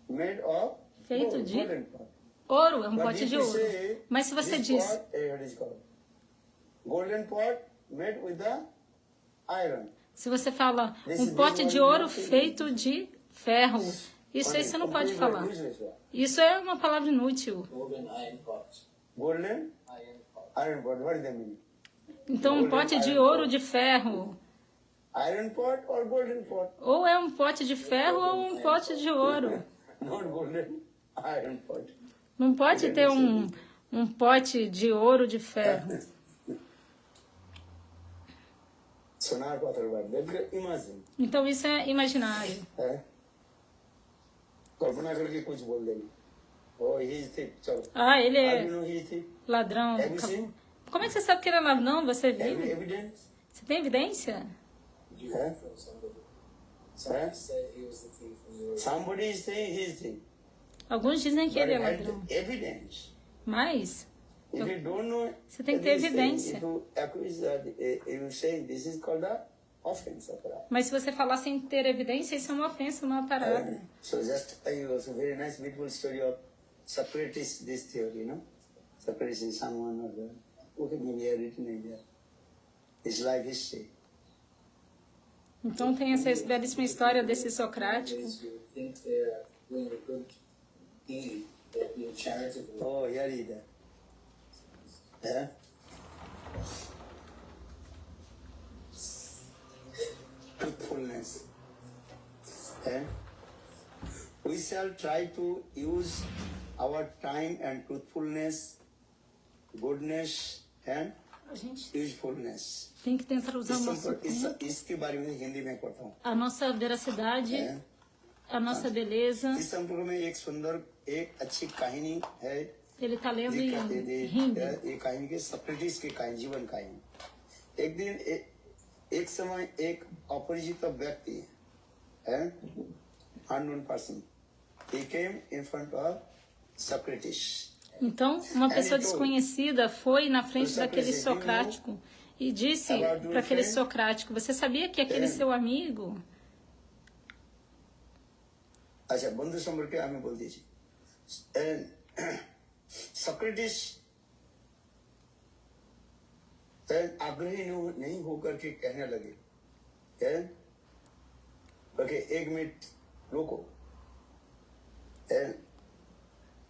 made of Feito gold, de golden pot. ouro, é um But pote if de you ouro. say Mas se você this diz, pot, what is called? Golden pot made with the iron. se você fala This um is pote this de one ouro not feito de ferro, isso aí você não pode falar. Isso é uma palavra inútil. Golden iron pot. Golden Iron pot. iron pot. What is the meaning? Então um pote de ouro de ferro, Iron pot or golden pot? ou é um pote de ferro ou um pote de ouro. Not golden iron pot. Não pode ter um pote de ouro de ferro. Sonar pathar word. That's imagine. Então isso é imaginário. है कल्पना करके कुछ बोल देंगे ओ ही थिक चलो Ah, ele How do é you know he thick? ladrão. Have you seen? Como é que você sabe que ele é ladrão? Você Have you viu? evidence? Você tem evidência? Did you Huh? hear from somebody? Somebody Huh? said he was the thief and you were Somebody is saying he is thick. Alguns dizem que But ele é have ladrão. the evidence. Mas If you don't know, Você tem que ter this thing, evidência. if you accuse that, you say this is called a offense. Mas se você falar sem ter evidência, isso é uma ofensa, uma parada. So just also very nice, beautiful story of Socrates. This theory, no? Socrates is someone of the okay, maybe I written in there. His life history. Então tem essa belíssima história desse Socrático. Nowadays you think they're doing a good deed, they're being charitable. Oh, here is that. Yeah. Truthfulness. Yeah. We shall try to use our time and truthfulness, goodness and A gente usefulness. tem que tentar usar o nosso tempo, इसके बारे में हिंदी में पढ़ता हूँ a nossa veracidade, है? a nossa beleza. इस संपर्क में एक सुंदर एक अच्छी कहानी है Ele está lendo ये e rindo. ये कहानी के सॉक्रेटिस की कहानी जीवन कहानी एक दिन एक समय एक अपरिचित व्यक्ति है unknown person he came in front of Socrates. Então, uma pessoa desconhecida foi na frente daquele Socrático e disse para aquele Socrático: você sabia que aquele seu amigo... अच्छा बंधु संपर्क के हमें बोल दीजिए Socrates आग्रही नहीं होकर के कहने लगे Yeah? Okay, 1 मिनट रुको।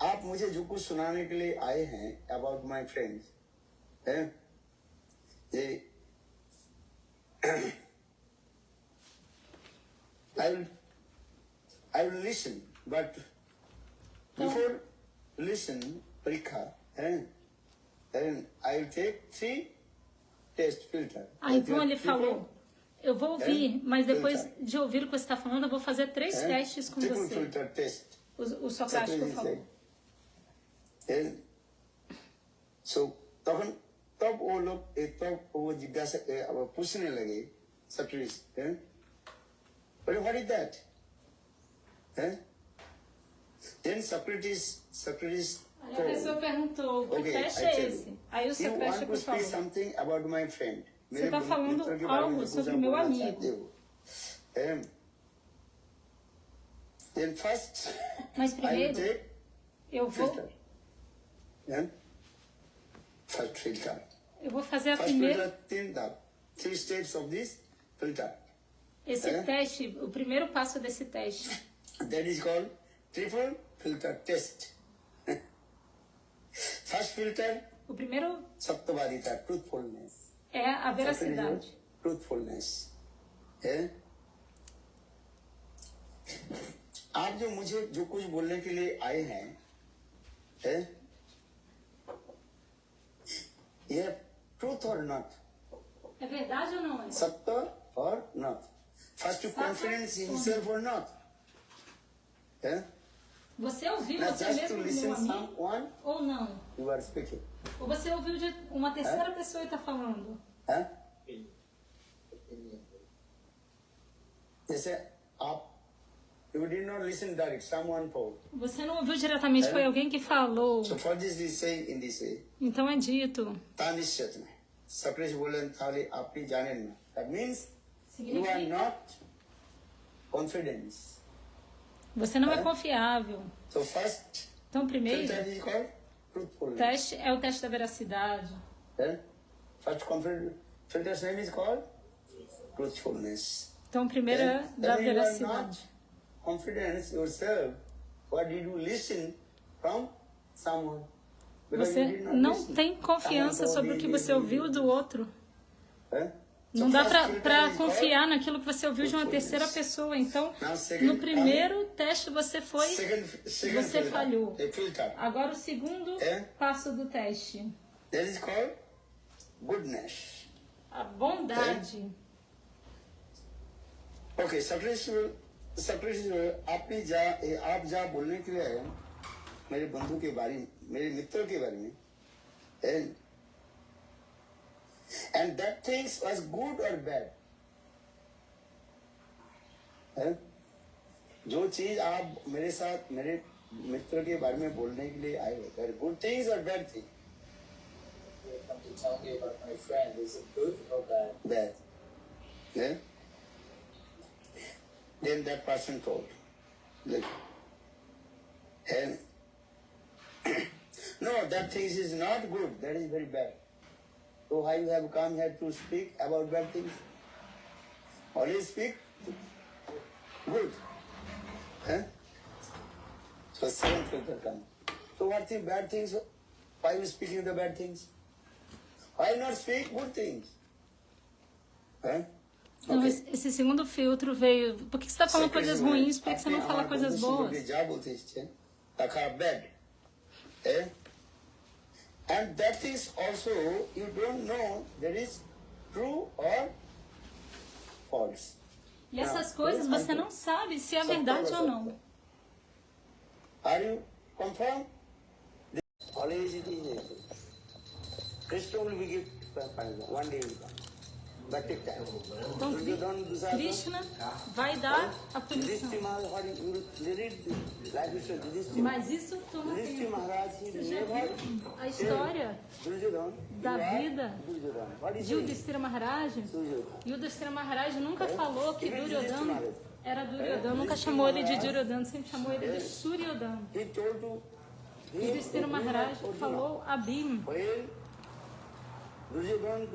आप मुझे जो कुछ सुनाने के लिए आए हैं about my friends, ये I will listen, but before listen, Parikha, and I will take 3 test filter. Ah, então ele falou, eu vou ouvir, mas depois de ouvir o que você está falando, eu vou fazer 3 testes com triple você. filter test. O Socrático falou. So तब वो लोग वो जिज्ञासा पूछने लगे Socrates, but what is that? Then Socrates Aí a pessoa perguntou, que teste é esse? Aí o Socrático falou, something about my friend. você está falando algo sobre o meu amigo. Then first, Mas primeiro, eu vou... filter. First filter. Eu vou fazer a First primeira... filter, 3 steps of this filter. Esse teste, o primeiro passo desse teste. That is called triple filter test. First filter, O primeiro Satyavadita, truthfulness. é a veracidade. Truthfulness. आप जो मुझे जो कुछ बोलने के लिए आए हैं, ये truth or not? É verdade ou não é? Satya or not? First to confidence himself or not? Você ouviu Now você just to mesmo, listen meu amigo, someone ou não? you are speaking. Ou você ouviu de uma terceira pessoa e está falando? जैसे आप you did not listen direct, someone told. Você não ouviu diretamente, foi alguém que falou. So for this we say in this way, Então é dito. तानिश्चित में Socrates बोले थाली आपनी जाने में. That means you are Significa, not confident. você não é confiável. So first Então primeiro, filter is called truthfulness. teste é o teste da veracidade. First confident filter's name is called truthfulness. Então primeiro é da Then you are not veracidade. confident yourself. What did you listen from someone? Because Você you did not não listen. tem confiança Someone sobre o told que you, você ouviu do outro. So Não dá first filter para is confiar naquilo que você ouviu de uma truthfulness. terceira pessoa. Então, Now second, no primeiro teste você foi, second você filter, falhou. a filter. Agora o segundo passo do teste, That is called goodness. a bondade. Okay, Socrates आप जा बोलने के लिए आए मेरे बंधु के बारे में, मेरे मित्रों के बारे में, and that things was good or bad. जो चीज आप मेरे साथ मेरे मित्र के बारे में बोलने के लिए आए हो, गुड थिंग्स और bad thing? Come to tell me about my friend. Is it good or bad? Bad. Then that person told, like, and no, that thing is not good. That is very bad. So why you have come here to speak about bad things? Always speak good. So seven filter come. So what the bad things? Why you speaking the bad things? Why not speak good things? Então, esse segundo filtro veio. Por que você está falando coisas ruins? Por que você não fala coisas boas? And that is also, you don't know that is true or false. E essas coisas você não sabe se é verdade ou não. Are you confirmed? Always it is. Krishna will give one day will come. But take time. Então, Krishna vai dar a punição. Mas isso toma tempo. Você já viu a história da vida de Yudhishthira Maharaj? Yudhishthira Maharaj nunca falou que Duryodhana era Duryodhana, nunca chamou ele de Duryodhana, sempre chamou ele de Suryodhana. Yudhishthira Maharaj falou a Bhima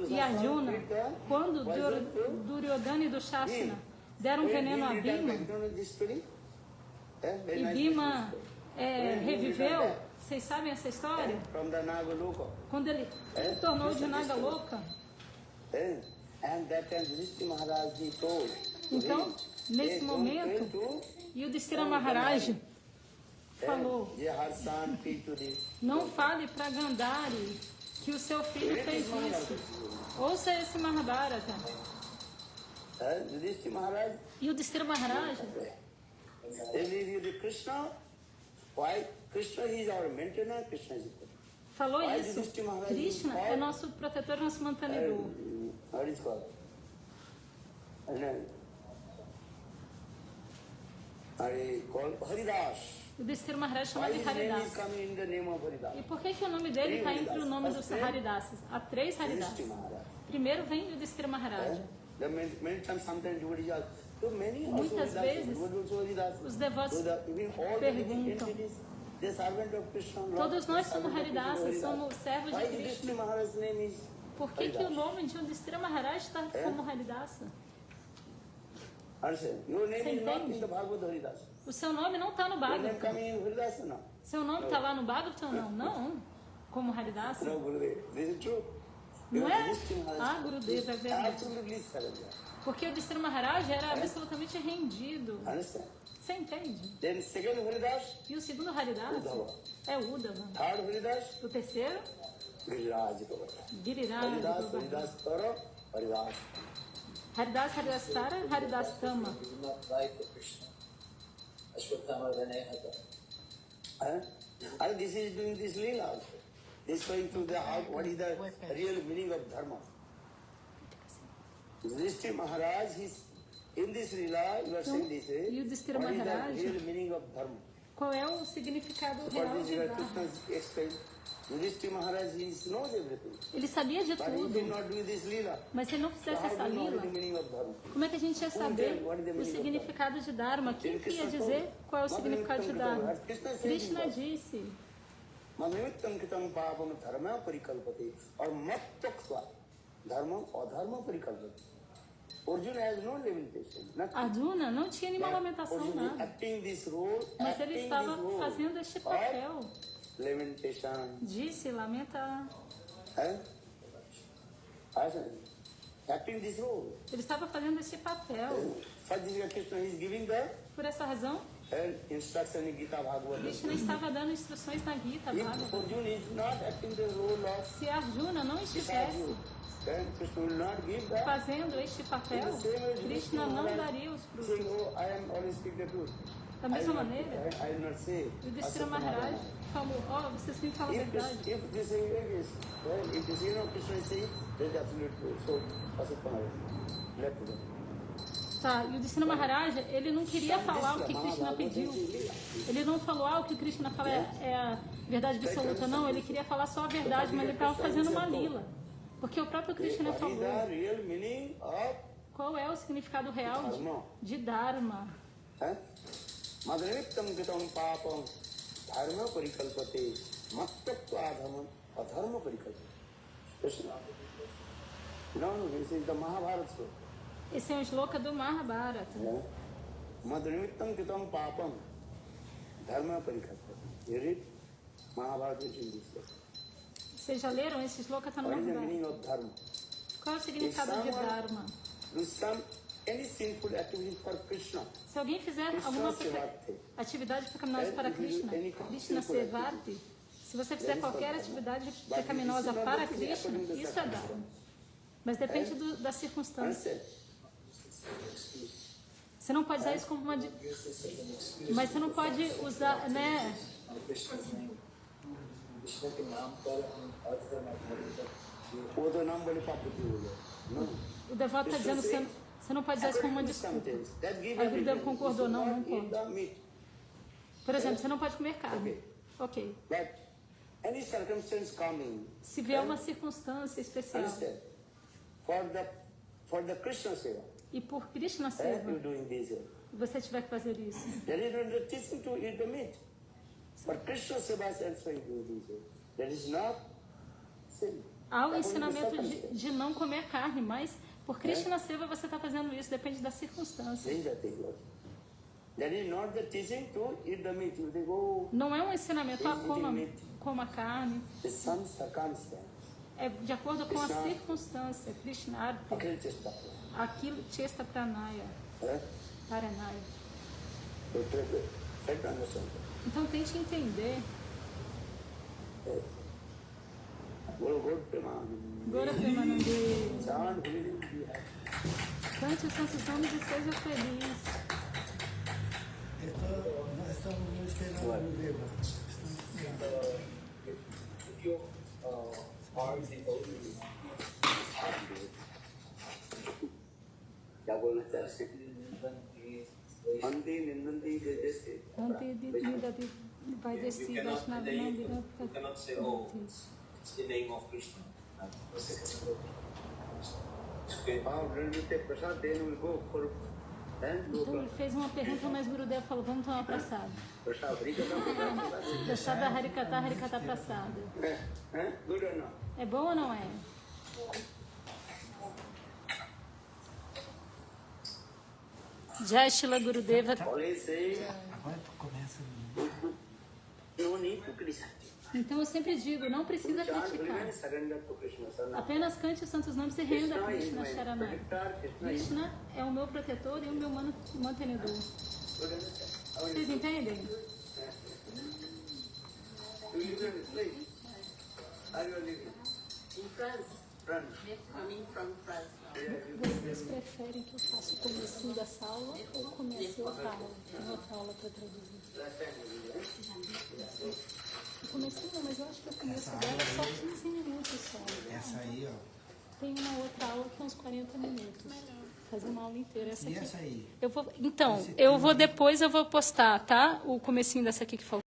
E Arjuna, quando Duryodhana e Dushasana deram veneno a Bhima, e Bhima reviveu, vocês sabem essa história? Quando ele tornou de Nagaloka. Então, nesse momento, Yudhishthira Maharaj falou: não fale para Gandhari que o seu filho fez isso. Ouça esse Mahabharata. E o Yudhishthira Maharaj falou isso. Krishna é nosso protetor, nosso mantenedor. O Yudhishthira Maharaj chama de Haridas. E por que o nome dele está entre o nome dos Haridasas? Há 3 Haridas. Primeiro vem o Yudhishthira Maharaj. Muitas vezes os devotos perguntam: todos nós somos Haridasas, somos servos de Krishna. Por que o nome de Yudhishthira Maharaj está como Haridasa? Você entende? O seu nome não está no Bhagavatam. Seu nome está lá no Bhagavatam? Não. Como Haridasa. Não é? Ah, Gurudeva, é verdade. Porque o Yudhishthira Maharaj era absolutamente rendido. Você entende? E o segundo Haridasa é o Uddhava. O terceiro? Giriraj. Haridas, Haridastara, Haridastama. This is doing this lila also. This is going to the what is the real meaning of dharma. Yudhishthira Maharaj, in this lila, you are saying this. Yudhishthira What is Maharaj, the real meaning of dharma? qual é o significado What real is de your Dharma? Krishna's explained? Yudhishthira Maharaj knows everything. Ele sabia de But he did tudo, not do this lila. mas se ele não So fizesse how essa do you know lila, the meaning of dharma? como é que a gente ia saber o significado de Dharma? Quem que ia dizer qual é o significado de Dharma? Krishna disse: Madhyamittam kitam papam dharma parikalpate or mattokva dharma adharma parikalpate. Arjuna has no limitation. Arjuna não tinha nenhuma lamentação, Arjuna nada. acting this role, Mas ele estava fazendo este papel lamentation. de se lamentar. Acting this role. Ele estava fazendo este papel. For this Krishna is giving the Por essa razão, instruction in Gita Bhagavata. Krishna estava dando instruções na Gita If Bhagavata. Arjuna is not acting the role of Se Arjuna não estivesse then Krishna will not give that. fazendo este papel, Krishna não daria os Saying, frutos. oh, I am always speak the truth. Da mesma maneira, I will not say. o Yudhishthira Maharaj falou: ó, vocês me falam a verdade. If this is yes, well, if this is Krishna is saying, that is absolute truth. So, Asatana, let go. Tá, e o Yudhishthira Maharaj, ele não queria falar o que Krishna pediu. Ele não falou, o que Krishna fala é a verdade absoluta. Não, ele queria falar só a verdade, mas ele estava fazendo uma lila. Porque o próprio Krishna What is falou the real meaning of qual é o significado real de Dharma. Madhyamittam kitam papam dharma parikalpate mattatva adharma parikalpate. Krishna. No, this is the Mahabharata story. Esse é um shloka do Mahabharata. Madhyamittam kitam papam dharma parikalpate. You read Mahabharata in this story. Vocês já leram esse shloka? Está no What is the Mahabharata. meaning of dharma? Qual é o significado de Dharma? Do any sinful activity for Krishna. Se alguém fizer alguma atividade pecaminosa para Krishna, Krishna Sevati, se você fizer qualquer atividade pecaminosa para Krishna, isso é Dharma. Mas depende da circunstância. Você não pode usar isso como uma... Mas você não pode usar, né? O devoto está dizendo que você não pode usar isso como uma desculpa. Aí o Gurudeva concordou, não pode. Por exemplo, você não pode comer carne. Ok. Se vier uma circunstância especial e por Krishna Seva, você tiver que fazer isso. Há o ensinamento de não comer carne, mas por Krishna Seva você está fazendo isso, depende da circunstância. Não é um ensinamento, coma carne. É de acordo com a circunstância. Krishna, aquilo, Chesta Pranaya. Paranaya. Então tente entender. Gora Premanande. Cante os santos nomes e seja feliz. Nós estamos esperando o Deva. If your heart is devoted, क्या बोलना चाहते हैं? Ante Nindandi Vajasti. Ante Nindandi Vajasti Vaishnava Nandina. you cannot say, oh, it's the name of Krishna. Você quer saber? Prasad, then we'll go for. Então ele fez uma pergunta, mas Gurudev falou, vamos tomar prasada. Prasad, Prasada Harikata prasada. Good or not? É bom ou não é? Jai Shila Gurudeva. Always say, Agora tu começa. no need to criticize. Então eu sempre digo, não precisa criticar. Surrender to Krishna. Apenas cante os santos nomes e renda a Krishna Sharanai. Krishna é o meu protetor e o meu mantenedor. Vocês entendem? You live in place. Are you living? In France. France. Coming from France. Vocês preferem que eu faça o comecinho dessa aula ou comece outra aula? Tem outra aula para traduzir. O comecinho não, mas eu acho que o começo dela é só 15 minutos só. Essa aí, ó. Tem uma outra aula que é uns 40 minutos. Fazer uma aula inteira. Essa E aqui. essa aí? Depois eu vou postar, tá? O comecinho dessa aqui que faltou.